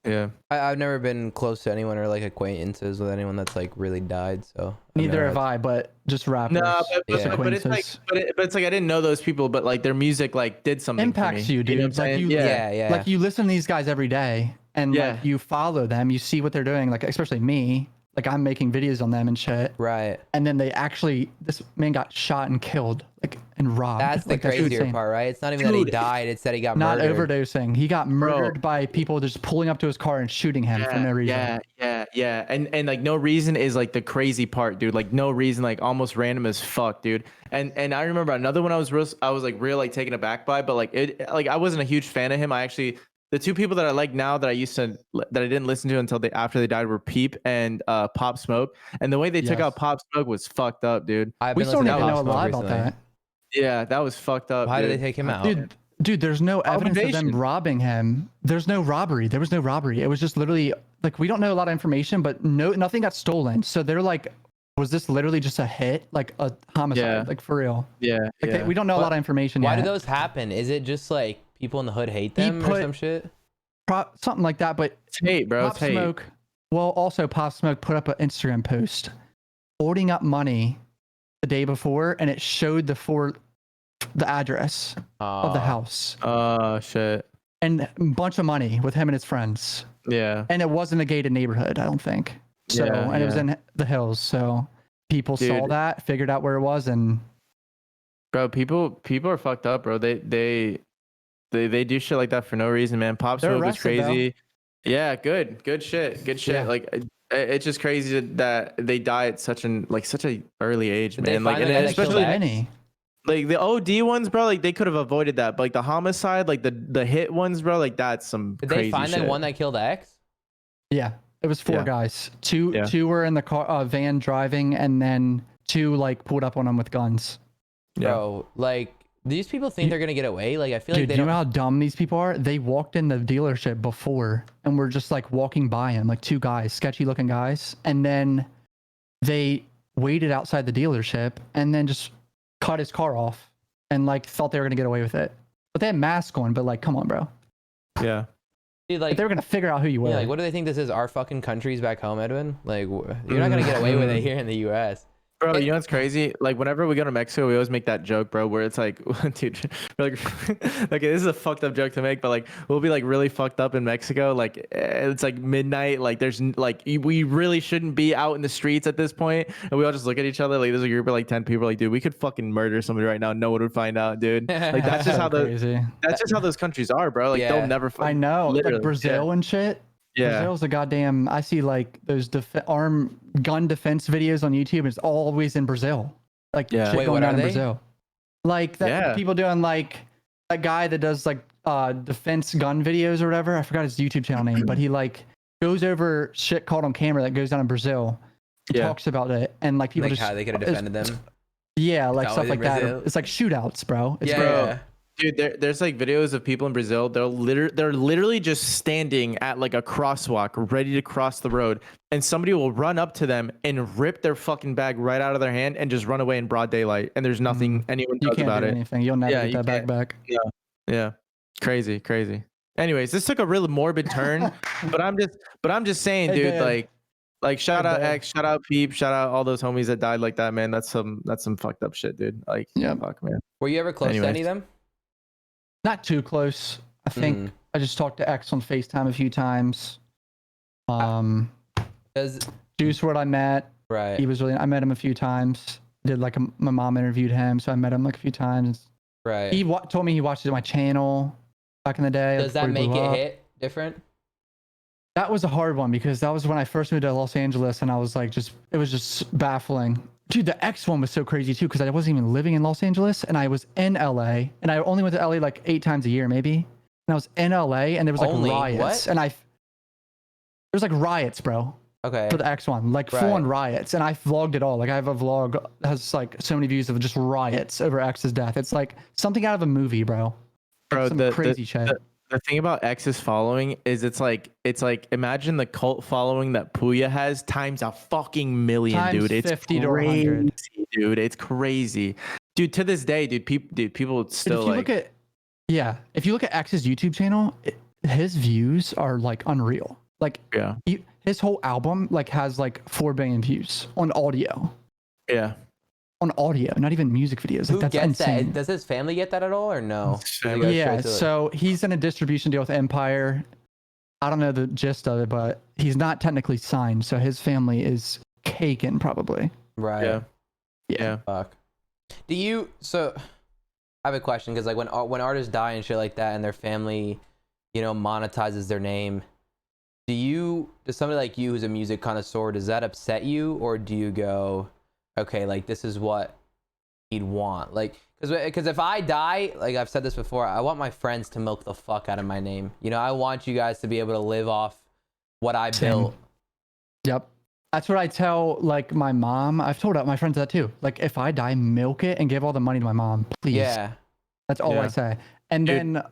Yeah. I've never been close to anyone or like acquaintances with anyone that's like really died. So neither have I, but just rappers. No, but it's like, but it's like I didn't know those people, but like their music like did something. Impacts you, dude. You know what I'm saying? Like you listen to these guys every day, and like you follow them, you see what they're doing. Like especially me. Like I'm making videos on them and shit. Right. And then this man got shot and killed, like, and robbed. That's the crazier part, right? It's not even that he died. It's that he got murdered. Not overdosing. He got murdered by people just pulling up to his car and shooting him for no reason. Yeah. And like no reason is like the crazy part, dude. Like no reason, like almost random as fuck, dude. And I remember another one I was like taken aback by, but like I wasn't a huge fan of him. The two people that I like now that I didn't listen to until after they died were Peep and Pop Smoke. And the way they took out Pop Smoke was fucked up, dude. We still don't even know a lot about that. Yeah, that was fucked up. Why did they take him out? Dude, there's no evidence of them robbing him. There's no robbery. There was no robbery. It was just literally like we don't know a lot of information, but nothing got stolen. So they're like, was this literally just a hit, like a homicide, like for real? Yeah. We don't know a lot of information yet. Why do those happen? Is it just like people in the hood hate them or some shit? Something like that, but it's hate, bro. Pop Smoke. Well, also Pop Smoke put up an Instagram post holding up money the day before, and it showed the address of the house. Oh shit! And a bunch of money with him and his friends. Yeah. And it wasn't a gated neighborhood, I don't think. So, and it was in the hills. So people saw that, figured out where it was, and bro, people are fucked up, bro. They do shit like that for no reason, man. Pop Smoke was crazy. Though. Yeah, good shit. Yeah. Like it's just crazy that they die at such a early age, man. Like, and especially many. Like the OD ones, bro. Like they could have avoided that, but like the homicide, like the hit ones, bro. Like that's some. Did crazy they find shit. the one that killed X? Yeah, it was 4 guys. Two were in the car, van driving, and then 2 like pulled up on them with guns. Bro, like. These people think they're gonna get away. Like I feel like they don't. You know how dumb these people are? They walked in the dealership before and were just like walking by him, like 2 guys, sketchy looking guys, and then they waited outside the dealership and then just cut his car off and like thought they were gonna get away with it. But they had masks on. But like, come on, bro. Yeah. Dude, like they were gonna figure out who you were. Yeah, like what do they think this is? Our fucking countries back home, Edwin? Like you're not gonna get away with it here in the U.S. Bro, you know what's crazy? Like whenever we go to Mexico, we always make that joke, bro, where it's like, dude, we're like, okay, this is a fucked up joke to make, but like we'll be like really fucked up in Mexico. Like it's like midnight. Like there's like we really shouldn't be out in the streets at this point, and we all just look at each other. Like there's a group of like 10 people. Like, dude, we could fucking murder somebody right now. No one would find out, dude. Like that's just how that's just how those countries are, bro. Like they'll never. I know, like Brazil and shit. Yeah, Brazil's a goddamn. I see like those gun defense videos on YouTube. It's always in Brazil. Like shit going down in Brazil. Like that people doing like that guy that does like defense gun videos or whatever. I forgot his YouTube channel name, but he like goes over shit caught on camera that goes down in Brazil. He talks about it and like people like how they could have defended them. Yeah, like stuff like that. It's like shootouts, bro. It's yeah. Dude, there's like videos of people in Brazil. They're literally just standing at like a crosswalk, ready to cross the road, and somebody will run up to them and rip their fucking bag right out of their hand and just run away in broad daylight. And there's nothing anyone does about it. Anything. You'll never get that bag back. Yeah, crazy. Anyways, this took a really morbid turn, but I'm just saying, dude, like shout out X, shout out Peep, shout out all those homies that died like that, man. That's some fucked up shit, dude. Like, fuck, man. Were you ever close to any of them? Not too close. I think I just talked to X on FaceTime a few times. Juice WRLD I met. Right. He was I met him a few times. Did like my mom interviewed him, so I met him like a few times. Right. He told me he watched my channel back in the day. Does that make it hit different? That was a hard one because that was when I first moved to Los Angeles, and I was like, it was just baffling. Dude, the X one was so crazy too because I wasn't even living in Los Angeles and I was in LA and I only went to LA like 8 times a year maybe. And I was in LA and there was like riots and there was like riots, bro. Okay. For the X one, like full-on riots, and I vlogged it all. Like I have a vlog that has like so many views of just riots over X's death. It's like something out of a movie, bro. Bro, some crazy shit. The thing about X's following is it's like imagine the cult following that Puya has times a fucking million, times dude. It's 50 to crazy, 100. dude. It's crazy, dude. To this day, dude, people still if you look at X's YouTube channel, his views are like unreal. Like his whole album like has like 4 billion views on audio. Yeah. On audio, not even music videos. Like, that's insane. Does his family get that at all or no? Yeah, so he's in a distribution deal with Empire. I don't know the gist of it, but he's not technically signed, so his family is caking probably. Right. Yeah. Fuck. So I have a question because like when artists die and shit like that and their family, monetizes their name, does somebody like you who's a music connoisseur, does that upset you, or do you go, okay, like this is what he'd want? Like, because if I die, like I've said this before, I want my friends to milk the fuck out of my name. I want you guys to be able to live off what I built. Yep. That's what I tell like my mom. I've told my friends that too. Like if I die, milk it and give all the money to my mom, please. Yeah. That's all I say. And then,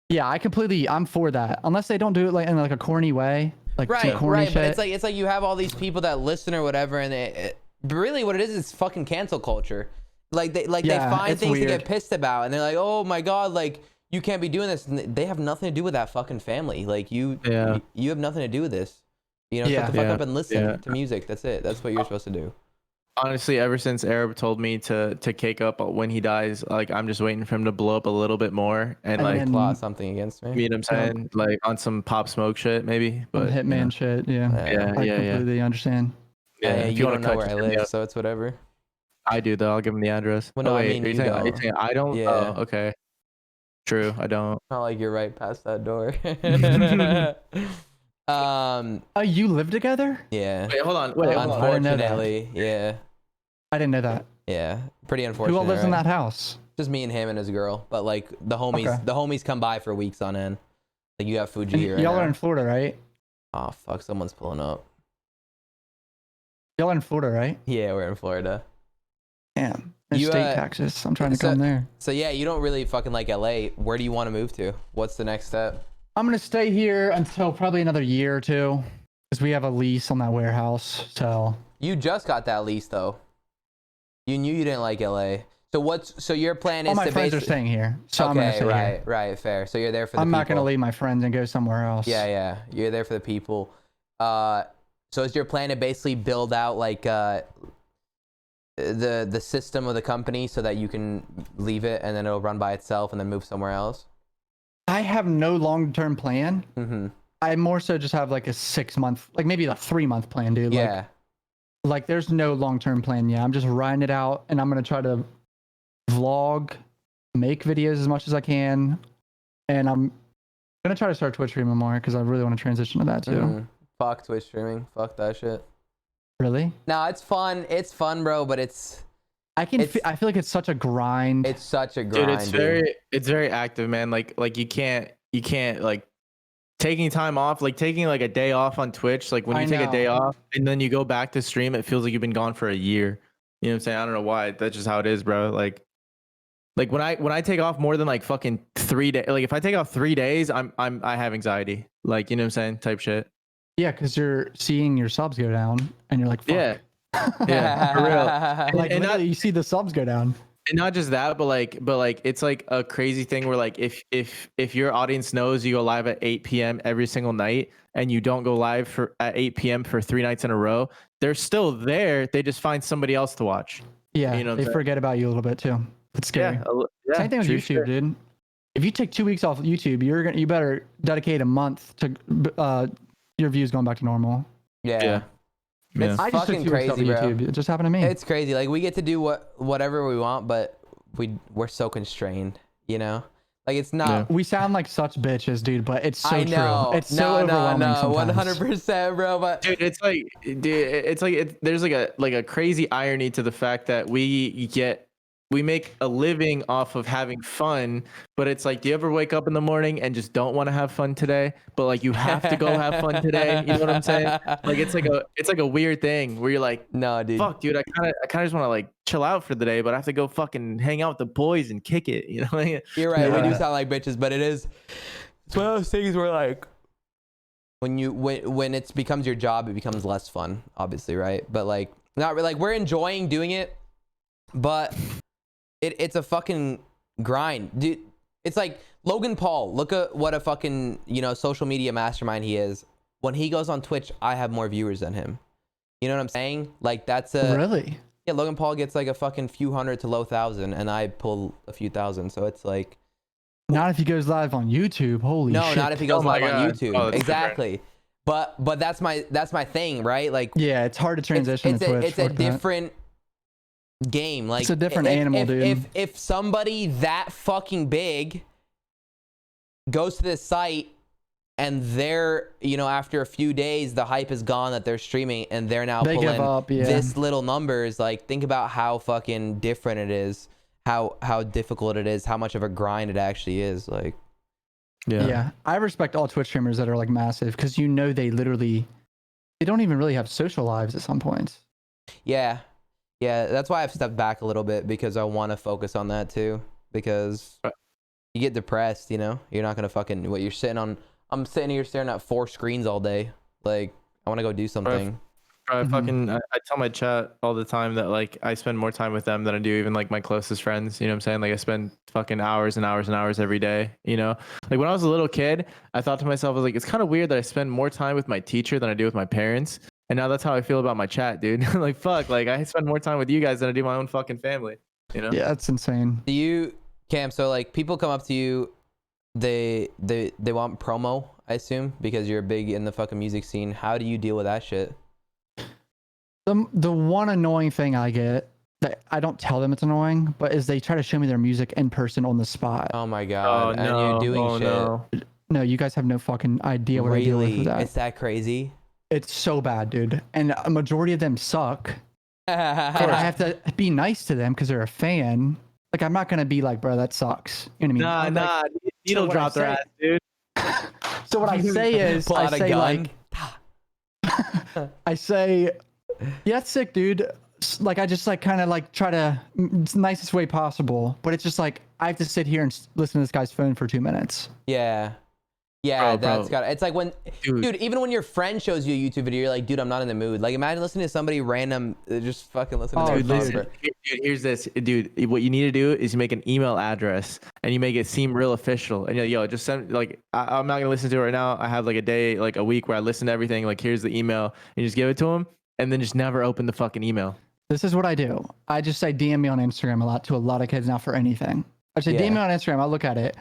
I'm for that. Unless they don't do it like in like a corny way, like too corny shit. But it's like you have all these people that listen or whatever, and really what it is fucking cancel culture. Like they find things weird to get pissed about, and they're like, oh my god, like you can't be doing this. And they have nothing to do with that fucking family. Like you have nothing to do with this. Shut the fuck up and listen to music. That's it. That's what you're supposed to do. Honestly, ever since Arab told me to cake up when he dies, like I'm just waiting for him to blow up a little bit more and like plot something against me. You know what I'm saying? Like on some Pop Smoke shit, maybe. But Hitman shit. Yeah. I completely understand. Yeah, you don't know where I live, so it's whatever. I do though. I'll give him the address. Well, no, I mean, are you saying I don't? Yeah. Oh, okay. True, I don't. Not like you're right past that door. You live together? Yeah. Wait, hold on. Unfortunately, yeah. I didn't know that. Yeah, pretty unfortunate. Who all lives in that house? Just me and him and his girl. But like the homies come by for weeks on end. Like you have Fuji here. Y'all are in Florida, right? Oh fuck, someone's pulling up. Y'all are in Florida, right? Yeah, we're in Florida. Damn. There's state taxes. I'm trying to come there. So yeah, you don't really fucking like LA. Where do you want to move to? What's the next step? I'm gonna stay here until probably another year or two, because we have a lease on that warehouse. So you just got that lease though. You knew you didn't like LA. So your plan is all my friends are staying here. So I'm gonna stay here. Right, fair. So you're there for the people. I'm not gonna leave my friends and go somewhere else. Yeah. You're there for the people. So is your plan to basically build out like the system of the company so that you can leave it and then it'll run by itself and then move somewhere else? I have no long-term plan. Mm-hmm. I more so just have like a 6 month, like maybe a 3 month plan, dude. Yeah. Like there's no long-term plan. Yeah, I'm just riding it out, and I'm gonna try to vlog, make videos as much as I can, and I'm gonna try to start Twitch streaming more because I really want to transition to that too. Mm-hmm. Fuck Twitch streaming. Fuck that shit. Really? No, it's fun. It's fun, bro. But it's. I feel like it's such a grind. It's such a grind. Dude, it's very active, man. Like you can't like taking time off, like taking like a day off on Twitch. Like when you take a day off and then you go back to stream, it feels like you've been gone for a year. You know what I'm saying? I don't know why. That's just how it is, bro. Like when I take off more than like fucking 3 days, like if I take off 3 days, I have anxiety. Like, you know what I'm saying? Type shit. Yeah, because you're seeing your subs go down, and you're like, fuck. Yeah. Yeah, for real. Like, and you see the subs go down. And not just that, but like it's like a crazy thing where like if your audience knows you go live at 8 p.m. every single night and you don't go live at 8 p.m. for 3 nights in a row, they're still there. They just find somebody else to watch. Yeah, you know they forget about you a little bit too. It's scary. Yeah, same thing with YouTube, dude. If you take 2 weeks off of YouTube, you better dedicate a month to your views going back to normal. Yeah. It's I just took fucking 2 weeks off crazy, of bro. YouTube. It just happened to me. It's crazy. Like we get to do whatever we want, but we're so constrained, you know? Like it's not. Yeah. We sound like such bitches, dude, but it's so I know. true. It's so overwhelming sometimes. 100%, bro. But dude, it's like there's like a crazy irony to the fact that we make a living off of having fun, but it's like, do you ever wake up in the morning and just don't want to have fun today, but like you have to go have fun today? You know what I'm saying? Like it's like a weird thing where you're like, no, dude. Fuck, dude, I kind of just want to like chill out for the day, but I have to go fucking hang out with the boys and kick it. You know? You're right. We do sound like bitches, but it's one of those things where like when it becomes your job, it becomes less fun, obviously, right? But like not really. Like we're enjoying doing it, but it's a fucking grind, dude. It's like Logan Paul. Look at what a fucking, social media mastermind he is. When he goes on Twitch, I have more viewers than him. You know what I'm saying? Like that's really. Yeah, Logan Paul gets like a fucking few hundred to low thousand, and I pull a few thousand. So it's like, not if he goes live on YouTube. Holy shit. No, not if he goes live on YouTube. Oh, exactly. But that's my thing, right? Like, yeah, it's hard to transition to Twitch. It's a different game. Like it's a different animal, dude. If somebody that fucking big goes to this site and they're, after a few days the hype is gone that they're streaming and they're now pulling give up, this little numbers, like think about how fucking different it is, how difficult it is, how much of a grind it actually is. Like yeah, I respect all Twitch streamers that are like massive, because they don't even really have social lives at some points. Yeah, that's why I've stepped back a little bit, because I want to focus on that too, because you get depressed, you're not gonna fucking you're sitting on. I'm sitting here staring at 4 screens all day. Like I want to go do something. I tell my chat all the time that like I spend more time with them than I do even like my closest friends. You know what I'm saying? Like I spend fucking hours and hours and hours every day. Like when I was a little kid, I thought to myself, I was like, it's kind of weird that I spend more time with my teacher than I do with my parents. And now that's how I feel about my chat, dude. Like fuck, like I spend more time with you guys than I do my own fucking family. Yeah, that's insane. Do you, Cam? So like people come up to you, they want promo, I assume, because you're big in the fucking music scene. How do you deal with that shit? The one annoying thing I get, that I don't tell them it's annoying, but is they try to show me their music in person on the spot. Oh my god! And you're doing shit. No. No, you guys have no fucking idea what I deal with that. It's that crazy? It's so bad, dude. And a majority of them suck. And I have to be nice to them because they're a fan. Like I'm not gonna be like, bro, that sucks. You know what I mean? Nah. Needle drop their ass, dude. So what I say is, I say, yeah, that's sick, dude. Like I just like kind of like try to, it's the nicest way possible, but it's just like I have to sit here and listen to this guy's phone for 2 minutes. Yeah, that's got. It's like when, dude, even when your friend shows you a YouTube video, you're like, dude, I'm not in the mood. Like imagine listening to somebody random, just fucking listen to dude, listen, dude, here's this, dude. What you need to do is you make an email address and you make it seem real official. And you're like, yo, just send, like, I'm not gonna listen to it right now. I have like a day, like a week where I listen to everything. Like here's the email, and you just give it to them, and then just never open the fucking email. This is what I do. I just say DM me on Instagram a lot to a lot of kids now for anything. I say DM me on Instagram. I'll look at it.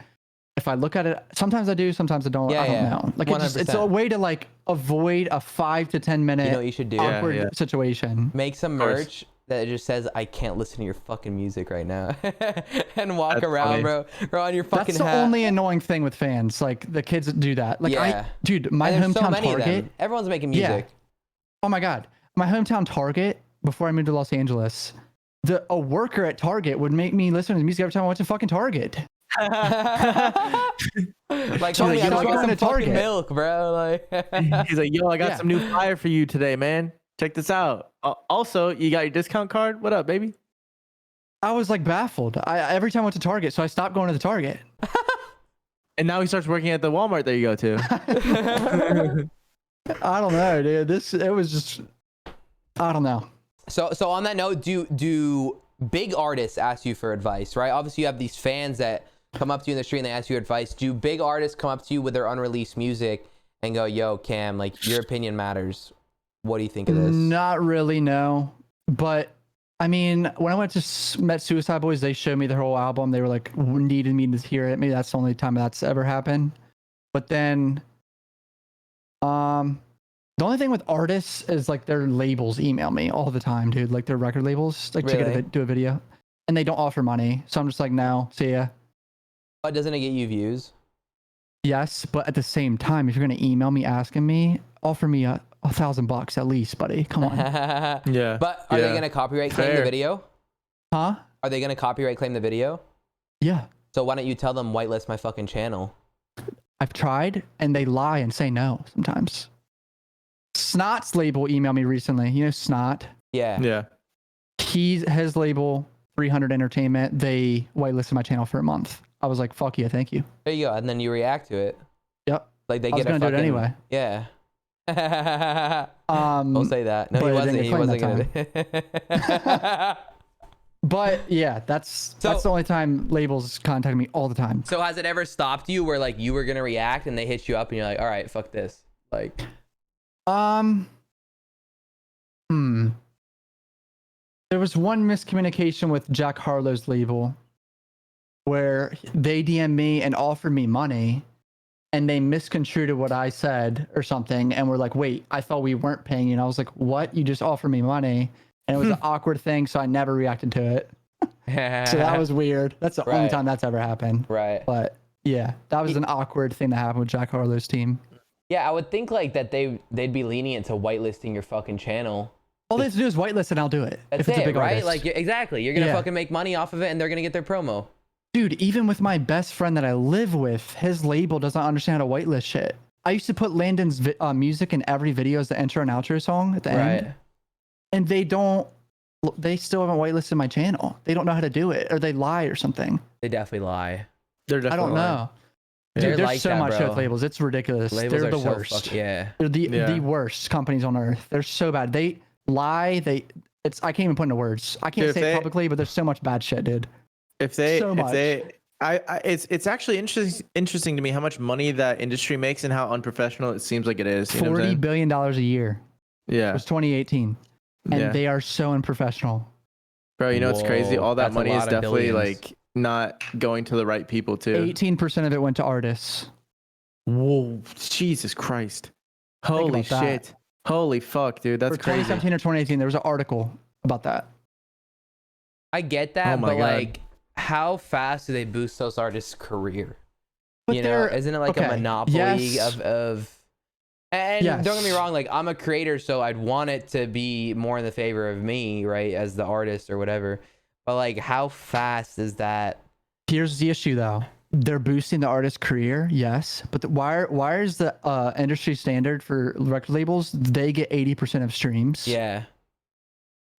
If I look at it, sometimes I do, sometimes I don't. I don't know. Like it's a way to like avoid a 5 to 10 minute You know what you should do? awkward situation. Make some merch that just says I can't listen to your fucking music right now, and walk around, bro on your fucking That's the only annoying thing with fans. Like the kids that do that. Like dude, my hometown Target. Everyone's making music. Oh my god, my hometown Target. Before I moved to Los Angeles, a worker at Target would make me listen to music every time I went to fucking Target. Like, so I just want some fucking milk, bro. Like, he's like, yo, I got some new fire for you today, man. Check this out. Also, you got your discount card? What up, baby? I was like baffled. Every time I went to Target, so I stopped going to the Target. And now he starts working at the Walmart that you go to. I don't know, dude. It was just, I don't know. So on that note, do big artists ask you for advice, right? Obviously, you have these fans that come up to you in the street and they ask you advice. Do big artists come up to you with their unreleased music and go, yo, Cam, like, your opinion matters. What do you think of this? Not really, no. But, I mean, when I met Suicide Boys, they showed me their whole album. They were like, needed me to hear it. Maybe that's the only time that's ever happened. But then, the only thing with artists is like their labels email me all the time, dude. Like their record labels, like to do a video, and they don't offer money. So I'm just like, no, see ya. But doesn't it get you views? Yes, but at the same time, if you're gonna email me asking me, offer me $1,000 at least, buddy. Come on. Yeah. But are they gonna copyright claim the video? Huh? Are they gonna copyright claim the video? Yeah. So why don't you tell them whitelist my fucking channel? I've tried, and they lie and say no sometimes. Snot's label emailed me recently. You know Snot? Yeah. Yeah. His label, 300 Entertainment, they whitelisted my channel for a month. I was like, fuck yeah, thank you. There you go. And then you react to it. Yep. Like they I was get gonna do it anyway. Yeah. Don't say that. No, he wasn't gonna. But yeah, that's the only time labels contact me all the time. So has it ever stopped you where like you were gonna react and they hit you up and you're like, all right, fuck this? Like there was one miscommunication with Jack Harlow's label where they DM me and offered me money and they misconstrued what I said or something and were like, wait, I thought we weren't paying you. And I was like, what? You just offered me money. And it was an awkward thing, so I never reacted to it. So that was weird. That's the only time that's ever happened. Right. But yeah, that was an awkward thing that happened with Jack Harlow's team. Yeah, I would think like that they'd be lenient to whitelisting your fucking channel. All they have to do is whitelist and I'll do it. That's if it's it, a big right? artist. Like exactly. You're gonna fucking make money off of it and they're gonna get their promo. Dude, even with my best friend that I live with, his label doesn't understand how to whitelist shit. I used to put Landon's music in every video as the intro and outro song at the end. And they still haven't whitelisted my channel. They don't know how to do it, or they lie or something. They definitely lie. They're definitely I don't know. Yeah. Dude, there's like so much with labels. It's ridiculous. They're the worst. Yeah. They're the worst companies on earth. They're so bad. They lie. I can't even put into words. I can't say it publicly, but there's so much bad shit, dude. It's actually interesting to me how much money that industry makes and how unprofessional it seems like it is. $40 billion a year. Yeah. It was 2018. And they are so unprofessional. Bro, you know what's crazy? All that money is definitely like not going to the right people too. 18% of it went to artists. Whoa, Jesus Christ. Holy shit. Holy fuck, dude. That's crazy. 2017 or 2018, there was an article about that. I get that, but like how fast do they boost those artists' career? But you know, isn't it like a monopoly of and don't get me wrong, like I'm a creator, so I'd want it to be more in the favor of me, right, as the artist or whatever. But like, how fast is that? Here's the issue, though. They're boosting the artist's career, yes, but why is the industry standard for record labels? They get 80% of streams. Yeah.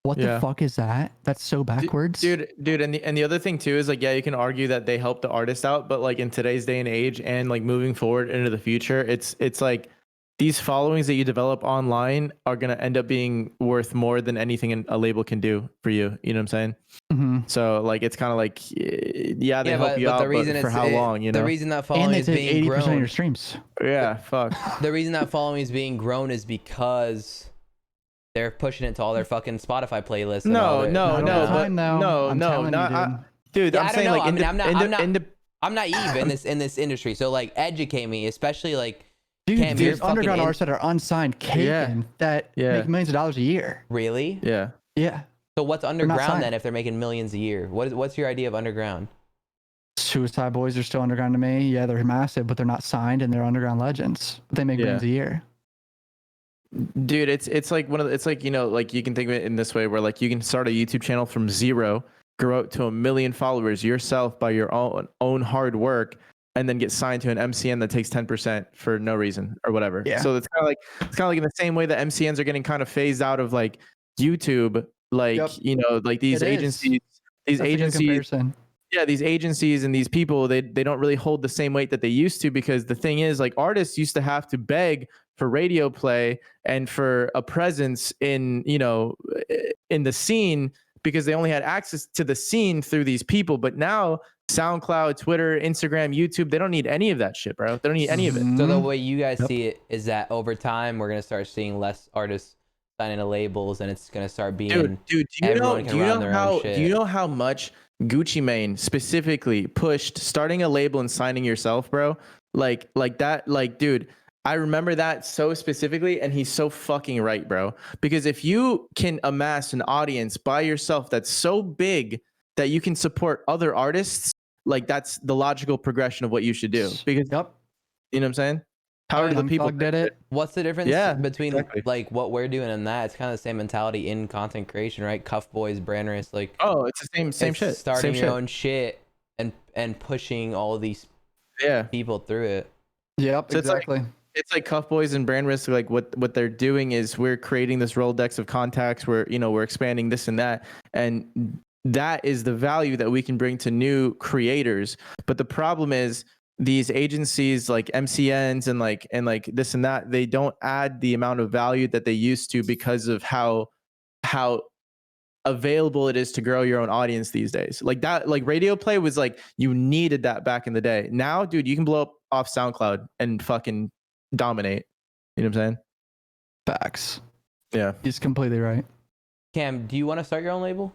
What the fuck is that? That's so backwards. Dude, and the other thing too is like, yeah, you can argue that they help the artist out, but like in today's day and age and like moving forward into the future, it's like these followings that you develop online are going to end up being worth more than anything a label can do for you. You know what I'm saying? Mm-hmm. So like, it's kind of like, they help you out, but for how long, you know? The reason that following is being 80% of your streams. Yeah, fuck. The reason that following is being grown is because they're pushing it to all their fucking Spotify playlists. And No, all their, no, no, but no, not dude. Yeah, I'm I don't saying know. like, I mean, I'm naive in this industry. So like, educate me, especially like. Dude, Cam, there's underground artists that are unsigned caking that make millions of dollars a year. Really? Yeah. Yeah. So what's underground then if they're making millions a year? What's your idea of underground? Suicide Boys are still underground to me. Yeah, they're massive, but they're not signed and they're underground legends. They make millions a year. Dude, it's like it's like, you know, like you can think of it in this way where like you can start a YouTube channel from 0, grow it to 1 million followers yourself by your own hard work, and then get signed to an MCN that takes 10% for no reason or whatever. Yeah. So it's kind of like in the same way that MCNs are getting kind of phased out of like YouTube, like, you know, like these agencies, these agencies and these people, they don't really hold the same weight that they used to, because the thing is, like, artists used to have to beg for radio play and for a presence in, you know, in the scene, because they only had access to the scene through these people. But now SoundCloud, Twitter, Instagram, YouTube, they don't need any of that shit, bro. They don't need any of it. So the way you guys see it is that over time we're gonna start seeing less artists signing to labels, and it's gonna start being dude. Do you know how much Gucci Mane specifically pushed starting a label and signing yourself, bro? Like that, like, dude. I remember that so specifically, and he's so fucking right, bro. Because if you can amass an audience by yourself that's so big that you can support other artists, like, that's the logical progression of what you should do. Because you know what I'm saying? Power to the people. Did it. What's the difference between like what we're doing and that? It's kind of the same mentality in content creation, right? CUFBOYS, brand risk, like, oh, it's the same shit. Starting your own shit and pushing all these people through it. Yep, so exactly. It's like CUFBOYS and brand risk. Like what they're doing is we're creating this Rolodex of contacts where, you know, we're expanding this and that, and that is the value that we can bring to new creators. But the problem is these agencies like MCNs and like this and that, they don't add the amount of value that they used to because of how available it is to grow your own audience these days. Like that, like radio play was like, you needed that back in the day. Now, dude, you can blow up off SoundCloud and fucking dominate. You know what I'm saying? Facts. Yeah. He's completely right. Cam, do you want to start your own label?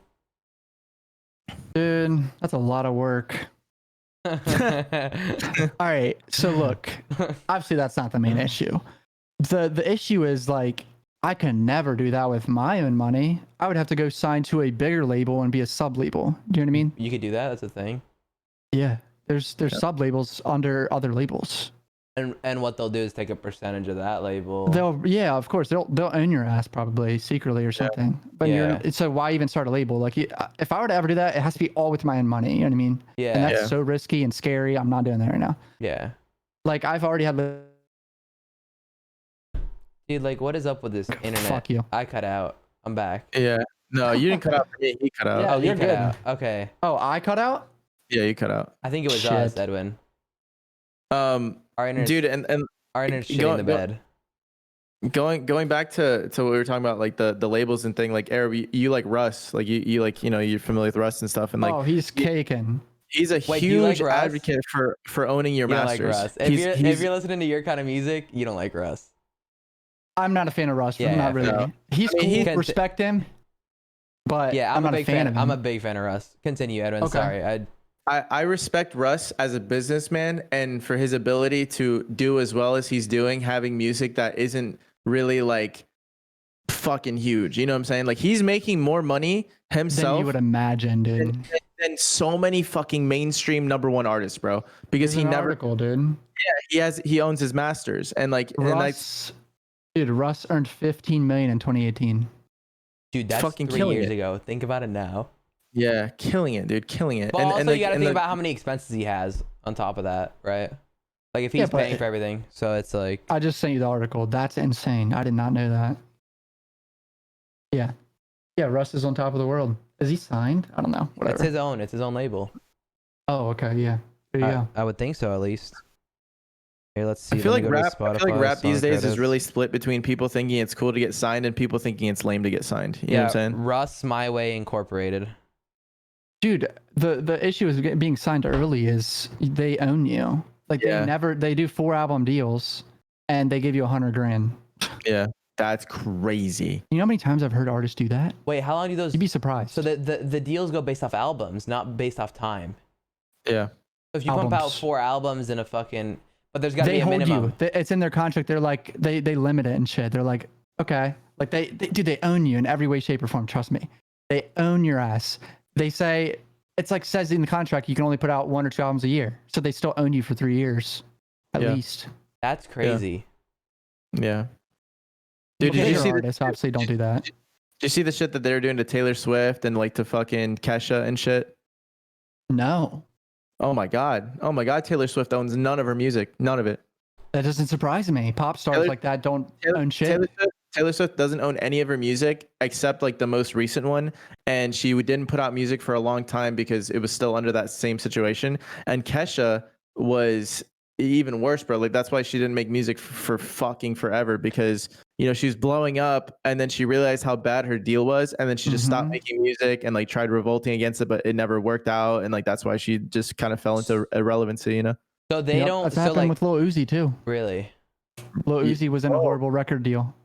Dude, that's a lot of work. All right. So look, obviously that's not the main issue. The issue is, like, I can never do that with my own money. I would have to go sign to a bigger label and be a sub label. Do you know what I mean? You could do that. That's a thing. Yeah. There's sub labels under other labels. And what they'll do is take a percentage of that label. Of course they'll own your ass probably secretly or something. But so why even start a label? Like, if I were to ever do that, it has to be all with my own money. You know what I mean? Yeah. And that's so risky and scary. I'm not doing that right now. Yeah. Like, I've already had. Dude, like, what is up with this internet? Fuck you. I cut out. I'm back. Yeah. No, you didn't cut out for me. He cut out. Yeah, you're cut good. out. Okay. Oh, I cut out? Yeah, you cut out. I think it was us, Edwin. Our internet, dude, and our internet's shitting the bed. Going back to what we were talking about, like the labels and thing, like, Arab, you like Russ, like you like, you know, you're familiar with Russ and stuff, and like, oh, he's caking. He's a huge advocate for owning your masters. You don't like Russ. If you're listening to your kind of music, you don't like Russ. I'm not a fan of Russ. Yeah, not really. No. He's cool. Respect him. But yeah, I'm not a fan of him. I'm a big fan of Russ. Continue, Edwin. Okay. Sorry. I respect Russ as a businessman and for his ability to do as well as he's doing, having music that isn't really like fucking huge. You know what I'm saying? Like, he's making more money himself than you would imagine, dude. Than so many fucking mainstream #1 artists, bro. Because he never, article, dude. Yeah, he owns his masters, and like Russ earned $15 million in 2018. Dude, that's fucking 3 years ago. Think about it now. Yeah, killing it, dude, killing it. But also, you gotta think about how many expenses he has on top of that, right? Like, if he's paying for everything, so it's like. I just sent you the article. That's insane. I did not know that. Yeah, Russ is on top of the world. Is he signed? I don't know. Whatever. It's his own label. Oh, okay, yeah. There you go. I would think so, at least. Here, let's see. I feel like rap these days is really split between people thinking it's cool to get signed and people thinking it's lame to get signed. You know what I'm saying? Russ My Way Incorporated. Dude, the issue with being signed early is they own you. Like, they do 4 album deals and they give you $100,000. Yeah. That's crazy. You know how many times I've heard artists do that? Wait, how long do those? You'd be surprised. So the deals go based off albums, not based off time. Yeah. So if you pump out 4 albums in a fucking, but there's got to be a minimum. It's in their contract. They're like they limit it and shit. They're like, okay, like they own you in every way, shape, or form. Trust me, they own your ass. They say it's like says in the contract you can only put out 1 or 2 albums a year, so they still own you for 3 years at least. That's crazy. Yeah. Dude, did you see artists obviously don't do that. Did you see the shit that they're doing to Taylor Swift and like to fucking Kesha and shit? No. Oh my god. Taylor Swift owns none of her music. None of it. That doesn't surprise me. Pop stars like that don't own shit. Taylor Swift doesn't own any of her music except like the most recent one, and she didn't put out music for a long time because it was still under that same situation. And Kesha was even worse, bro. Like that's why she didn't make music for fucking forever, because you know she was blowing up and then she realized how bad her deal was, and then she just stopped making music and like tried revolting against it, but it never worked out, and like that's why she just kind of fell into irrelevancy, you know. So they don't. That's so happened like, with Lil Uzi too. Really? Lil Uzi was in a horrible record deal.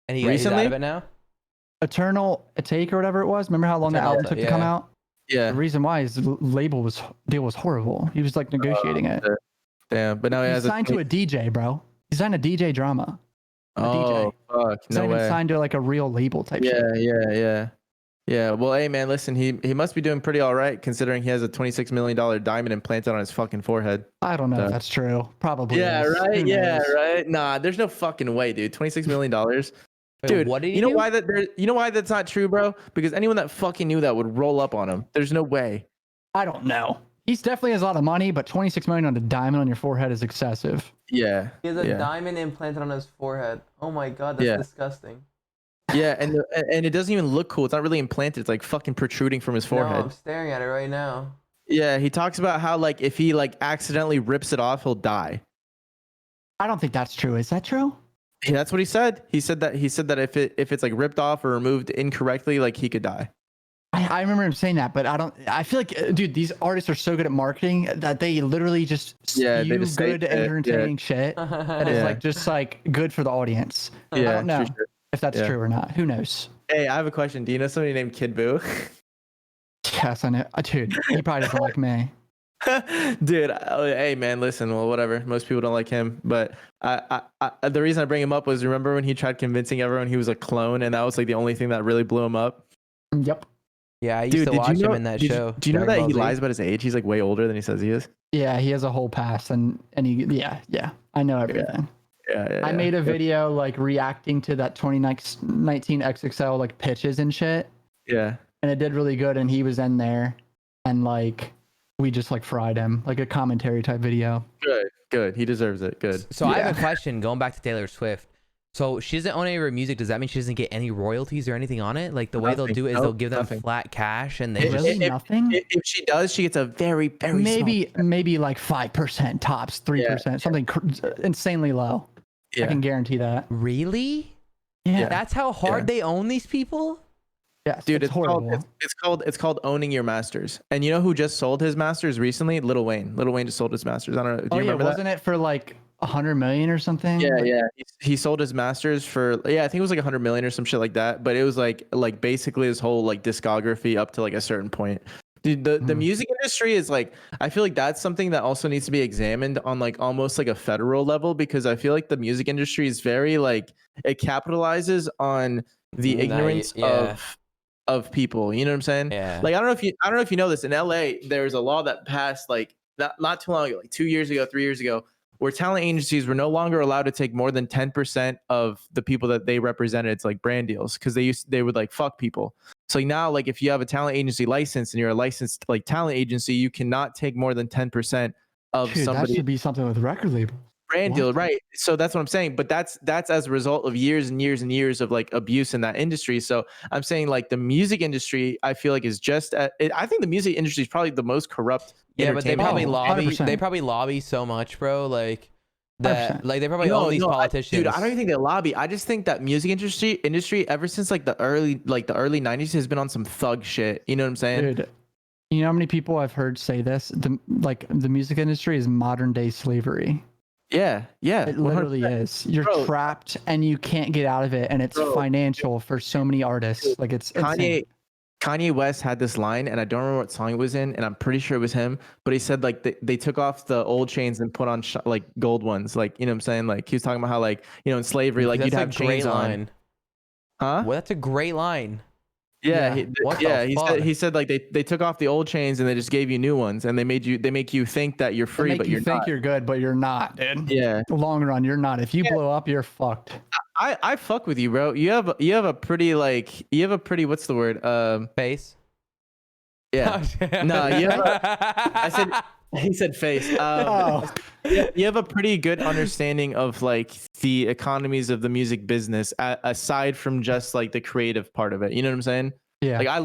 And he's out of it now? Eternal Take or whatever it was. Remember how long the album took to come out? Yeah. The reason why his deal was horrible. He was like negotiating it. Damn, but now he has signed to a DJ, bro. He signed a DJ drama. DJ. Fuck, He's not even signed to like a real label type shit. Yeah. Well, hey man, listen, he must be doing pretty all right considering he has a $26 million diamond implanted on his fucking forehead. I don't know if that's true. Probably. Yeah, right. Yeah, right. Nah, there's no fucking way, dude. $26 million. Dude, what did you know why that's not true, bro? Because anyone that fucking knew that would roll up on him. There's no way. I don't know. He's definitely has a lot of money, but 26 million on a diamond on your forehead is excessive. Yeah. He has a diamond implanted on his forehead. Oh my god, that's disgusting. Yeah, and it doesn't even look cool. It's not really implanted. It's like fucking protruding from his forehead. No, I'm staring at it right now. Yeah, he talks about how like if he like accidentally rips it off, he'll die. I don't think that's true. Is that true? Yeah, that's what he said. He said that if it's like ripped off or removed incorrectly, like he could die. I remember him saying that, but I feel like, dude, these artists are so good at marketing that they literally just spew good, entertaining shit that is like just like good for the audience. I don't know if that's true or not. Who knows? Hey, I have a question. Do you know somebody named Kid Boo? Yes, I know. Dude, he probably doesn't like me. Dude, hey man, listen, well, whatever. Most people don't like him, but the reason I bring him up was, remember when he tried convincing everyone he was a clone, and that was like the only thing that really blew him up? Yep. Yeah, I used to watch him in that show. Do you know that he lies about his age? He's like way older than he says he is. Yeah, he has a whole past, and he I know everything. I made a video like reacting to that 2019 XXL like pitches and shit. Yeah. And it did really good, and he was in there, and like we just like fried him, like a commentary type video. Good. He deserves it. Good. So I have a question going back to Taylor Swift. So she doesn't own any of her music. Does that mean she doesn't get any royalties or anything on it? Like the way they'll do it is they'll give them flat cash, and they really nothing. If she does, she gets a very, very maybe like 5% tops, 3%, something insanely low. Yeah. I can guarantee that. Really? Yeah. That's how hard they own these people? Yes, dude, it's horrible. It's called owning your masters. And you know who just sold his masters recently? Lil Wayne. Lil Wayne just sold his masters. I don't know. Do you remember that? Wasn't it for like 100 million or something? Yeah. He sold his masters for I think it was like 100 million or some shit like that. But it was like basically his whole like discography up to like a certain point. Dude, the music industry is like, I feel like that's something that also needs to be examined on like almost like a federal level, because I feel like the music industry is very like, it capitalizes on the ignorance of people. You know what I'm saying? Yeah. Like I don't know if you know this. In LA, there's a law that passed like not too long ago, like 2 years ago, 3 years ago, where talent agencies were no longer allowed to take more than 10% of the people that they represented to like brand deals, because they would like fuck people. So now, like if you have a talent agency license and you're a licensed like talent agency, you cannot take more than 10% of somebody. That should be something with record label. Brand deal, right? So that's what I'm saying. But that's as a result of years and years and years of like abuse in that industry. So I'm saying like the music industry, I feel like is just. I think the music industry is probably the most corrupt. Yeah, but they probably lobby. 100%. They probably lobby so much, bro. Like that. 100%. Like they probably own these politicians. Dude, I don't even think they lobby. I just think that music industry ever since like the early 90s has been on some thug shit. You know what I'm saying? Dude, you know how many people I've heard say this? The music industry is modern day slavery. Yeah, yeah. It literally 100%. is. You're Bro. trapped and you can't get out of it, and it's Bro. financial for so many artists. Like it's insane. Kanye West had this line, and I don't remember what song it was in, and I'm pretty sure it was him. But he said like they took off the old chains and put on like gold ones. Like, you know what I'm saying? Like he was talking about how, like, you know, in slavery, like That's you'd have a great chains line. on. Huh? Well, that's a great line. Yeah, Yeah. he said like they took off the old chains and they just gave you new ones, and they make you think that you're free, but you you're think not. you're good, but you're not, dude. Yeah. Long run, you're not. If you blow up, you're fucked. I fuck with you, bro. You have a pretty what's the word? Face. Yeah. No, he said face. You have a pretty good understanding of like the economies of the music business, aside from just like the creative part of it. You know what I'm saying? Yeah. Like I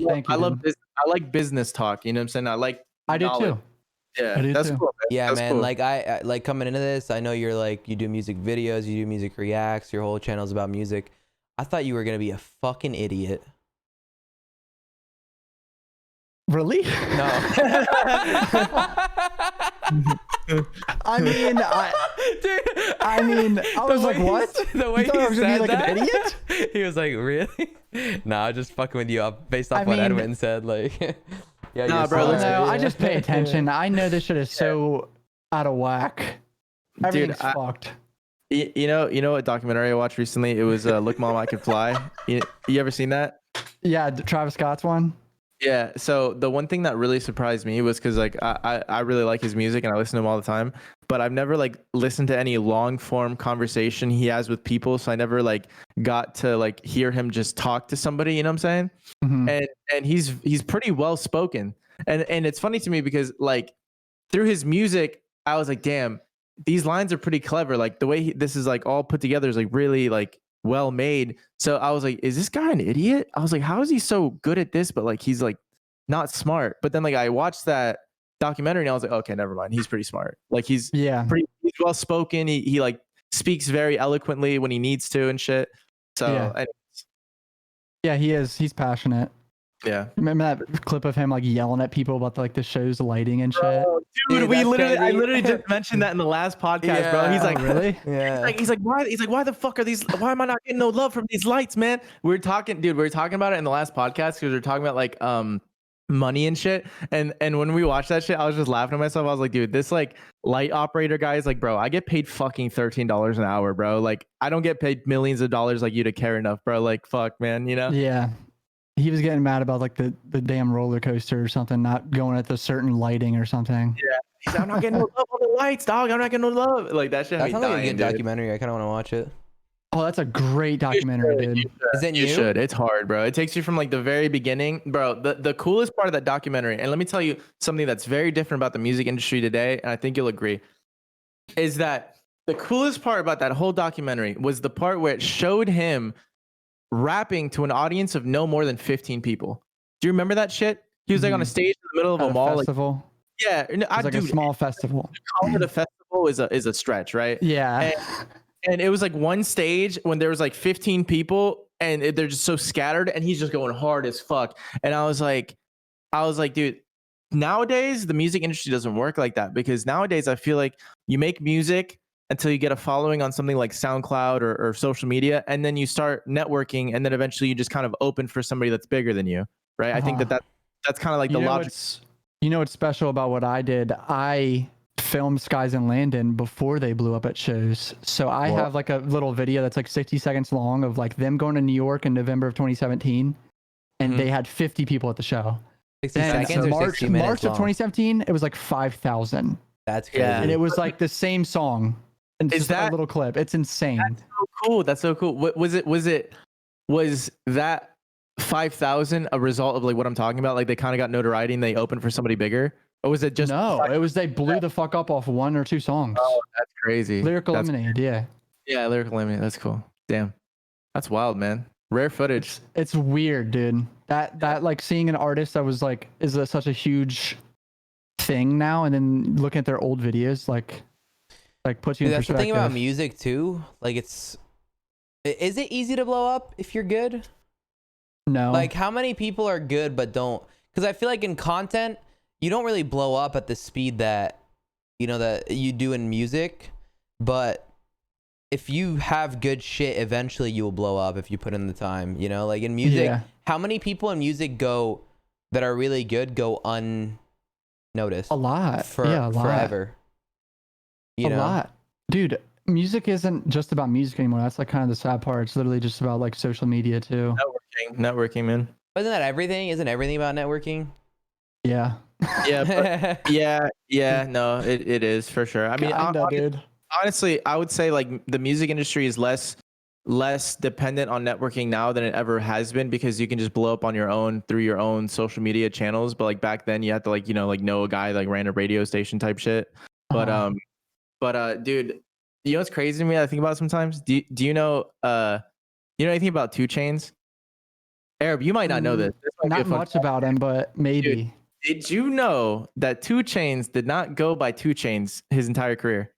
like business talk. You know what I'm saying? I do too. Yeah, I do that's too. cool. Man. Yeah, that's man. cool. Like I like coming into this, I know you're like you do music videos, you do music reacts, your whole channel's about music. I thought you were gonna be a fucking idiot. Really? No. I mean, I was like, what? The way You thought I he was gonna said be like that, an idiot? he was like, really? Nah, I'm just fucking with you up based off I what mean- Edwin said. Like, yeah, Nah, you're bro, so let's- right. No, I just pay attention. I know this shit is so out of whack. Everything's fucked. You know what documentary I watched recently? It was Look Mom, I Could Fly. You ever seen that? Yeah, Travis Scott's one. Yeah. So the one thing that really surprised me was because like I really like his music and I listen to him all the time, but I've never like listened to any long form conversation he has with people. So I never like got to like hear him just talk to somebody. You know what I'm saying? Mhm. And he's pretty well spoken. And it's funny to me because like through his music, I was like, damn, these lines are pretty clever. Like the way this is like all put together is like really like well made. So I was like, is this guy an idiot? I was like, how is he so good at this, but like he's like not smart? But then like I watched that documentary and I was like, okay, never mind. He's pretty smart. Like he's Yeah. he's well spoken. He like speaks very eloquently when he needs to and shit. So Yeah. Yeah, he is. He's passionate. yeah. Remember that clip of him like yelling at people about the show's lighting and shit? Dude, Dude, I crazy. literally just mentioned that in the last podcast, bro. He's Yeah. like, Oh, really? Yeah. he's like, why the fuck are these? Why am I not getting no love from these lights, man? We were talking about it in the last podcast because we were talking about like money and shit. And when we watched that shit, I was just laughing at myself. I was like, dude, this like light operator guy is like, bro, I get paid fucking $13 an hour, bro. Like, I don't get paid millions of dollars like you to care enough, bro. Like, fuck, man, you know? Yeah. He was getting mad about like the damn roller coaster or something, not going at the certain lighting or something. Yeah. He's like, I'm not getting no love on the lights, dog. I'm not getting no love. Like that shit. That Had me sounds like a dying, good dude. documentary. I kind of want to watch it. Oh, that's a great documentary, dude. Is it You new? should. It's hard, bro. It takes you from like the very beginning, bro. The coolest part of that documentary, and let me tell you something that's very different about the music industry today, and I think you'll agree, is that the coolest part about that whole documentary was the part where it showed him rapping to an audience of no more than 15 people. Do you remember that shit? He was like on a stage in the middle of At a a mall. Like, festival. yeah, It was like a small festival. call it a festival is a stretch, right? Yeah. And it was like one stage when there was like 15 people and they're just so scattered and he's just going hard as fuck. And I was like, dude, nowadays the music industry doesn't work like that because nowadays I feel like you make music until you get a following on something like SoundCloud or social media. And then you start networking and then eventually you just kind of open for somebody that's bigger than you. Right. I think that's kind of like the logic. You know what's special about what I did? I filmed Skies and Landon before they blew up at shows. So I have like a little video that's like 60 seconds long of like them going to New York in November of 2017. And they had 50 people at the show. 60 Then seconds or 60 minutes March of long? 2017, it was like 5,000. That's crazy. Yeah. And it was like the same song. And Is just like that- a little clip? It's insane. Cool. That's so cool. Was that 5,000 a result of like what I'm talking about? Like they kind of got notoriety and they opened for somebody bigger? Or was it just No, it was they blew the fuck up off one or two songs. Oh, that's crazy. Lyrical That's- Lemonade, yeah. Yeah, Lyrical Lemonade. That's cool. Damn. That's wild, man. Rare footage. It's weird, dude. That like seeing an artist that was like such a huge thing now, and then looking at their old videos, like puts you Dude, in that's the perspective. thing about music too. Like is it easy to blow up if you're good? No, Like how many people are good but don't? Because I feel like in content, you don't really blow up at the speed that you do in music, but if you have good shit, eventually you will blow up if you put in the time, you know? Like in music, how many people in music that are really good go unnoticed? A lot. Forever. You know? A lot. Dude, music isn't just about music anymore. That's like kind of the sad part. It's literally just about like social media too. Networking, man. Isn't that everything? Isn't everything about networking? Yeah. Yeah, no, it is for sure. I mean, dude. Honestly, I would say like the music industry is less dependent on networking now than it ever has been, because you can just blow up on your own through your own social media channels. But like back then you had to like, you know, like know a guy like ran a radio station type shit. But dude, you know what's crazy to me that I think about sometimes? Do you know anything about 2 Chainz? Arab, you might not know this. Not much about him, but maybe. Dude, did you know that 2 Chainz did not go by 2 Chainz his entire career?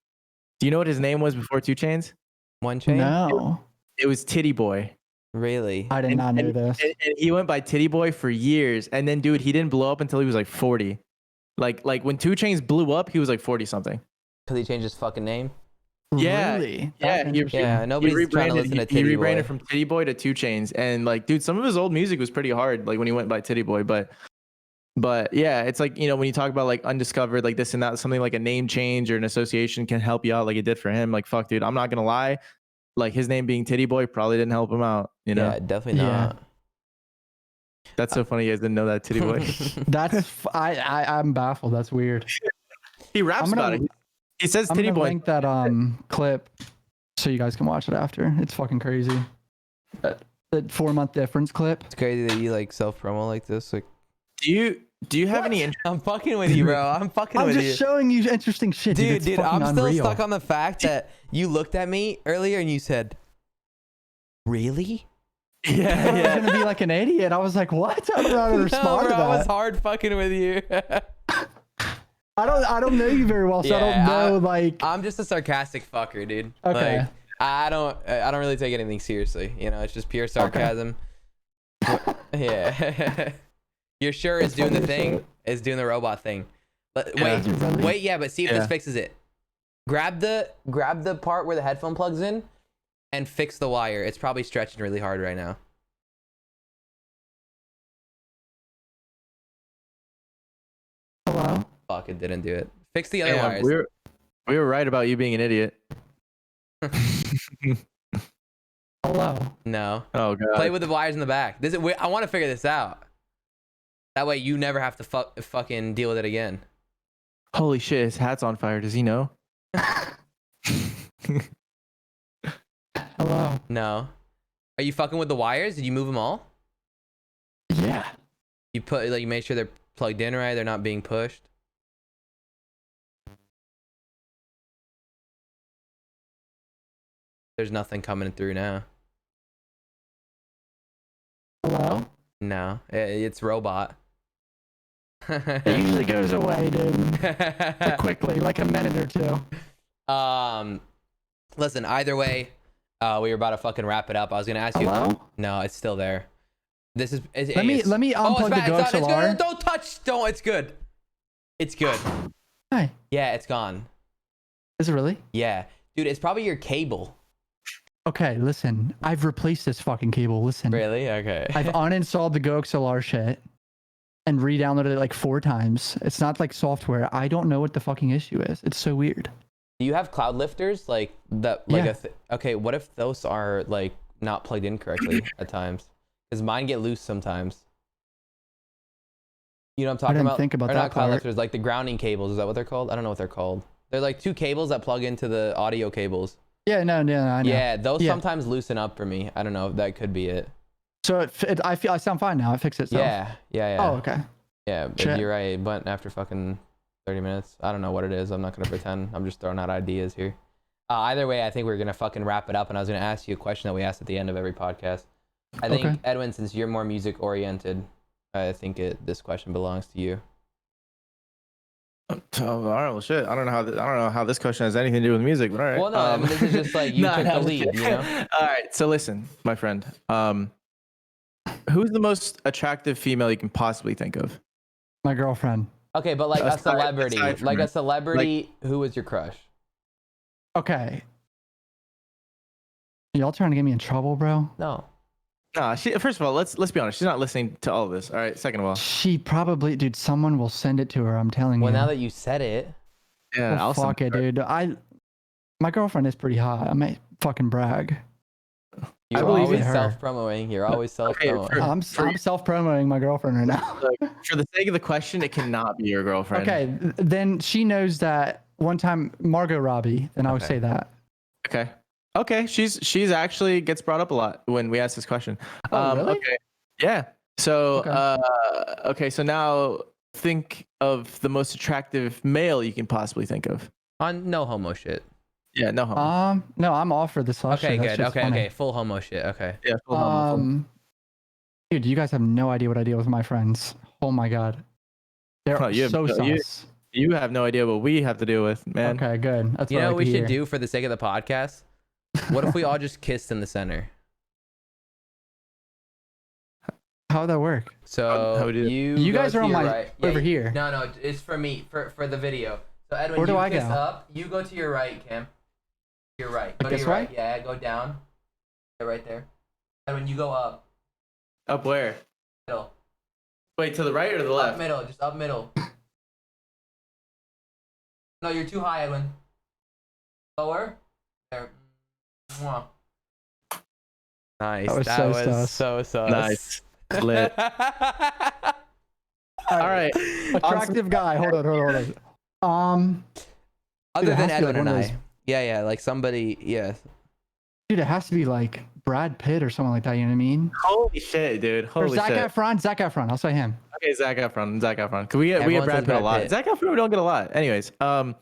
Do you know what his name was before 2 Chainz? 1 Chain? No. It was Titty Boy. Really? I did not know this. And he went by Titty Boy for years. And then, dude, he didn't blow up until he was like 40. Like when 2 Chainz blew up, he was like 40 something. Because he changed his fucking name? Yeah. Really? Yeah. Nobody's trying to listen to Titty Boy. He rebranded from Titty Boy to 2 Chainz. And like, dude, some of his old music was pretty hard, like when he went by Titty Boy. But yeah, it's like, you know, when you talk about like undiscovered, like this and that, something like a name change or an association can help you out like it did for him. Like, fuck, dude, I'm not going to lie. Like his name being Titty Boy probably didn't help him out, you know? Yeah, definitely not. That's so funny you guys didn't know that, Titty Boy. I'm baffled. That's weird. He raps about it. He says I'm Titty gonna Boy. link that clip so you guys can watch it after. It's fucking crazy. That 4-month difference clip. It's crazy that you like self-promo like this. Like, do you have any I'm fucking with you, bro. I'm just showing you interesting shit, dude. I'm still stuck on the fact that you looked at me earlier and you said, "Really?" Yeah. I was gonna be like an idiot. I was like, "What?" I don't know how to respond to that. I was hard fucking with you. I don't know you very well, so I don't know. Like, I'm just a sarcastic fucker, dude. Okay. Like, I don't really take anything seriously. You know, it's just pure sarcasm. Okay. Yeah. You're sure it's doing the thing? It's doing the robot thing. Wait, yeah, but see if this fixes it. Grab the part where the headphone plugs in and fix the wire. It's probably stretching really hard right now. Hello? Fuck, it didn't do it. Fix the other wires. We were right about you being an idiot. Hello? No. Oh god. Play with the wires in the back. I want to figure this out. That way you never have to fucking deal with it again. Holy shit, his hat's on fire. Does he know? Hello? No. Are you fucking with the wires? Did you move them all? Yeah. You made sure they're plugged in right? They're not being pushed? There's nothing coming through now. Hello? No. It's robot. It usually goes away, dude. Like quickly, like a minute or two. Listen, either way, we were about to fucking wrap it up. I was gonna ask you. Hello? No, it's still there. This is. Let me unplug the GoXLR. Don't touch. Don't. It's good. It's good. Hi. Yeah, it's gone. Is it really? Yeah, dude, it's probably your cable. Okay, listen. I've replaced this fucking cable. Listen. Really? Okay. I've uninstalled the GoXLR shit and re-downloaded it like 4 times. It's not like software. I don't know what the fucking issue is. It's so weird. Do you have cloud lifters like that? Like okay, what if those are like not plugged in correctly at times? Because mine get loose sometimes. You know what I'm talking about? Think about or that not cloud part. lifters, like the grounding cables. Is that what they're called? I don't know what they're called. They're like 2 cables that plug into the audio cables. Yeah, no, I know. Yeah, those sometimes loosen up for me. I don't know. That could be it. So I sound fine now. I fixed it. Yeah. Oh, okay. Yeah, but you're right. But after fucking 30 minutes, I don't know what it is. I'm not gonna pretend. I'm just throwing out ideas here. Either way, I think we're gonna fucking wrap it up. And I was gonna ask you a question that we asked at the end of every podcast. I think Edwin, since you're more music oriented, I think this question belongs to you. Oh, all right, well, shit. I don't know how this question has anything to do with music, but all right. Well, no, I mean, this is just like you took the lead, you know. All right, so listen, my friend. Who's the most attractive female you can possibly think of? My girlfriend. Okay, but like a celebrity, who was your crush? Okay. Y'all trying to get me in trouble, bro? No. Nah, first of all, let's be honest. She's not listening to all of this. All right. Second of all, She probably, dude. Someone will send it to her. I'm telling Well, you. now that you said it, yeah, Well, fuck it, dude. My girlfriend is pretty hot. I may fucking brag. you're believe always in her. self-promoting. You're always self-promoting. for- I'm self-promoting my girlfriend right now. look, for the sake of the question, it cannot be your girlfriend. Okay, then she knows that one time Margot Robbie, and I would Okay. say that. Okay. Okay. She's actually gets brought up a lot when we ask this question. Oh, really? Okay. Yeah. So Okay. So now think of the most attractive male you can possibly think of. On no homo shit. Yeah. No homo. No, I'm all for this. Okay, good. Okay. Full homo shit. Okay. Yeah. Full homo. Dude, you guys have no idea what I deal with my friends. Oh my god, they're so sus. You have no idea what we have to deal with, man. Okay, good. That's You what know I what we like to should hear. do for the sake of the podcast? What if we all just kissed in the center? How would that work? So How would You go guys to are on your my right. over here. No, it's for me for the video. So Edwin, Where do you I kiss go? up. You go to your right, Cam. Your right. Go Like to this your right. way? Yeah, go down. Yeah, right there. Edwin, you go up. Up where? Middle. Wait, to the right or to the Up left? middle. Just up middle. No, you're too high, Edwin. Lower. There. Mwah. Nice. That was so sus. so sus. Nice. Lit. All right. Attractive guy. Hold on. Other Dude, it than has to be like Edwin and one of I. those- Yeah, like somebody. Yeah. Dude, it has to be like Brad Pitt or someone like that. You know what I mean? Holy shit, dude. Or Holy Zac shit. Efron. Zac Efron. I'll say him. Okay, Zac Efron. Cause we get Everyone Brad says Pitt a Brad lot. Pitt. Zac Efron we don't get a lot. Anyways,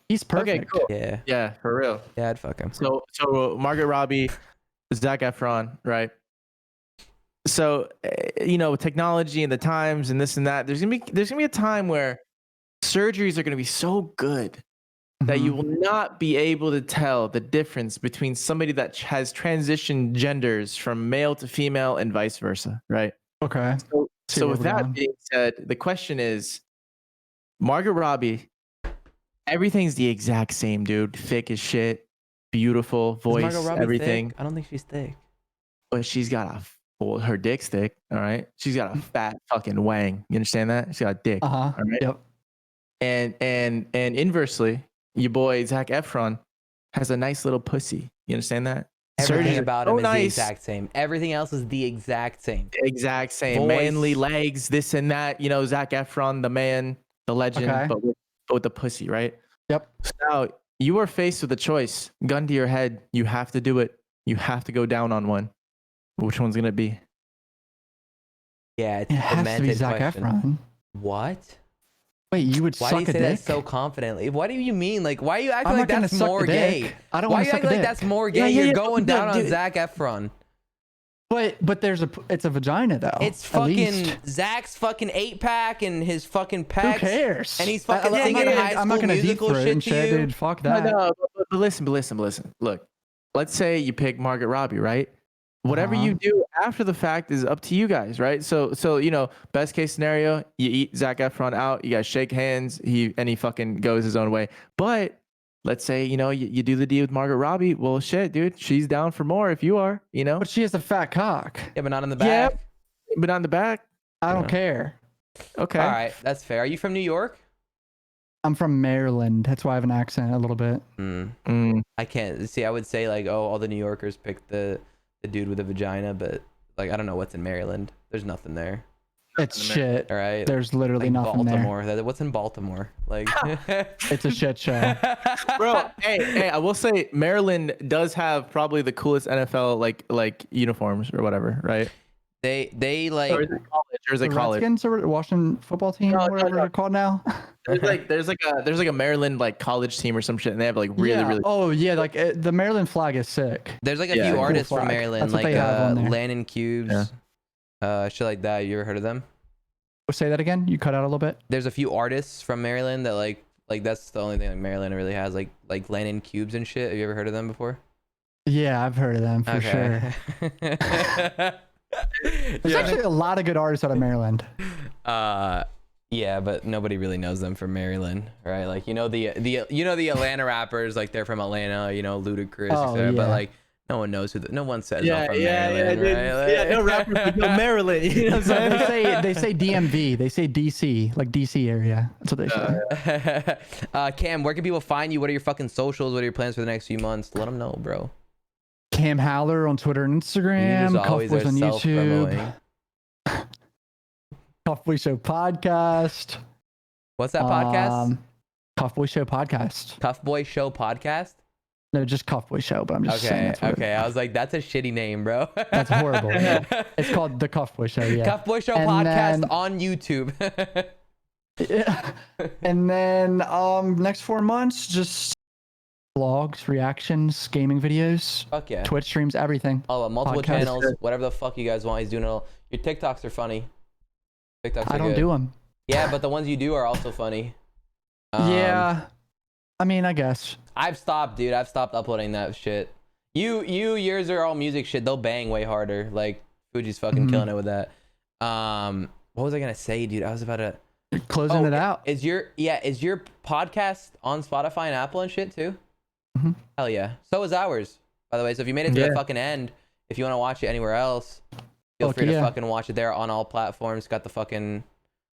He's perfect. okay, cool. Yeah. Yeah, for real. Yeah, I'd fuck him. So Margaret Robbie, Zac Efron, right? So technology and the times and this and that. There's gonna be a time where surgeries are gonna be so good that you will not be able to tell the difference between somebody that has transitioned genders from male to female and vice versa, right? Okay. So with where we're that going. being said, the question is, Margaret Robbie, everything's the exact same, dude. Thick as shit, beautiful voice, Is Margot Robbie everything. thick? I don't think she's thick. But she's got her dick's thick, all right? She's got a fat fucking wang. You understand that? She's got a dick. All right? Yep. And inversely, your boy Zac Efron has a nice little pussy. You understand that? Everything Surgeries are about so him is the nice. exact same. Everything else is the exact same. Exact same. Voice. Manly legs, this and that. Zac Efron, the man, the legend, Okay. but with the pussy, right? Yep. So now you are faced with a choice. Gun to your head. You have to do it. You have to go down on one. Which one's gonna be? Yeah, it's It a has to be demented Zac question. Efron. What? Wait, you would Why suck do you a say dick? that so confidently? What do you mean? Like, why are you acting I'm like not gonna that's suck more the dick. gay? I don't Why want are to you suck a acting like dick. that's more Yeah, gay? yeah, You're yeah, going dude, down on dude. Zac Efron. But it's a vagina though. It's at fucking least. Zach's fucking 8-pack and his fucking Who pecs. cares? And he's fucking I'm singing not High I'm not School gonna deep Musical throat shit and to shit, you. dude. Fuck that. No, but listen. Look, let's say you pick Margaret Robbie, right? Whatever you do after the fact is up to you guys, right? So best case scenario, you eat Zac Efron out, you guys shake hands, he fucking goes his own way. But let's say you do the deal with Margaret Robbie. Well, shit, dude, she's down for more if you are, But she has a fat cock. Yeah, but not in the Yeah. back. but on the back. I don't care. Okay. All right, that's fair. Are you from New York? I'm from Maryland. That's why I have an accent a little bit. I can't see. I would say like, oh, all the New Yorkers picked the dude with a vagina, but like I don't know what's in Maryland. There's nothing there. It's shit. All right. There's literally like nothing Baltimore. What's in Baltimore? Like, It's a shit show. Bro, hey, I will say Maryland does have probably the coolest NFL like uniforms or whatever, right? They like. Or is it college? Or is it The college? Redskins or Washington football team, No, whatever no. they're called now. There's like a Maryland like college team or some shit, and they have like really. Oh yeah, like the Maryland flag is sick. There's like a Yeah, few cool artists from flag. Maryland, That's what like they have on there. Landon Cubes, shit like that. You ever heard of them? Say that again. You cut out a little bit. There's a few artists from Maryland that like that's the only thing like Maryland really has, like Landon Cubes and shit. Have you ever heard of them before? Yeah, I've heard of them for sure. There's actually a lot of good artists out of Maryland. Yeah, but nobody really knows them from Maryland, right? Like the Atlanta rappers, like they're from Atlanta, Ludacris, etc. But like no one knows no one says I'm from Maryland, right? Like, no rappers would know Maryland. You know what I'm saying? they say DMV, they say DC, like DC area. That's what they say. Cam, where can people find you? What are your fucking socials? What are your plans for the next few months? Let them know, bro. Cam Howler on Twitter and Instagram. CUFBOYS on YouTube. CUFBOY Show podcast. What's that podcast? CUFBOY Show podcast. CUFBOY Show podcast. No, just CUFBOY Show, but I'm just saying. Okay. I was like, that's a shitty name, bro. That's horrible. It's called the CUFBOY Show. Yeah. CUFBOY Show podcast on YouTube. Yeah. And then next 4 months, just vlogs, reactions, gaming videos. Fuck yeah. Twitch streams, everything. Multiple channels, whatever the fuck you guys want. He's doing it all. Your TikToks are funny. TikToks I don't do them. Yeah, but the ones you do are also funny. Yeah. I mean, I guess. I've stopped, dude. I've stopped uploading that shit. Yours are all music shit. They'll bang way harder. Like Fuji's fucking killing it with that. What was I gonna say, dude? I was about to closing it out. Is your podcast on Spotify and Apple and shit too? Hell yeah. So is ours, by the way. So if you made it to the fucking end, if you want to watch it anywhere else, feel free to fucking watch it there on all platforms. Got the fucking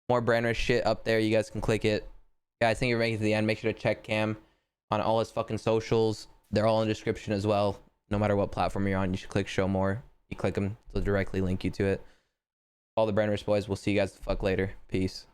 more branders shit up there. You guys can click it. Guys, thank you for making it to the end. Make sure to check Cam on all his fucking socials. They're all in the description as well. No matter what platform you're on, you should click show more. You click them, they'll directly link you to it. All the branders boys. We'll see you guys the fuck later. Peace.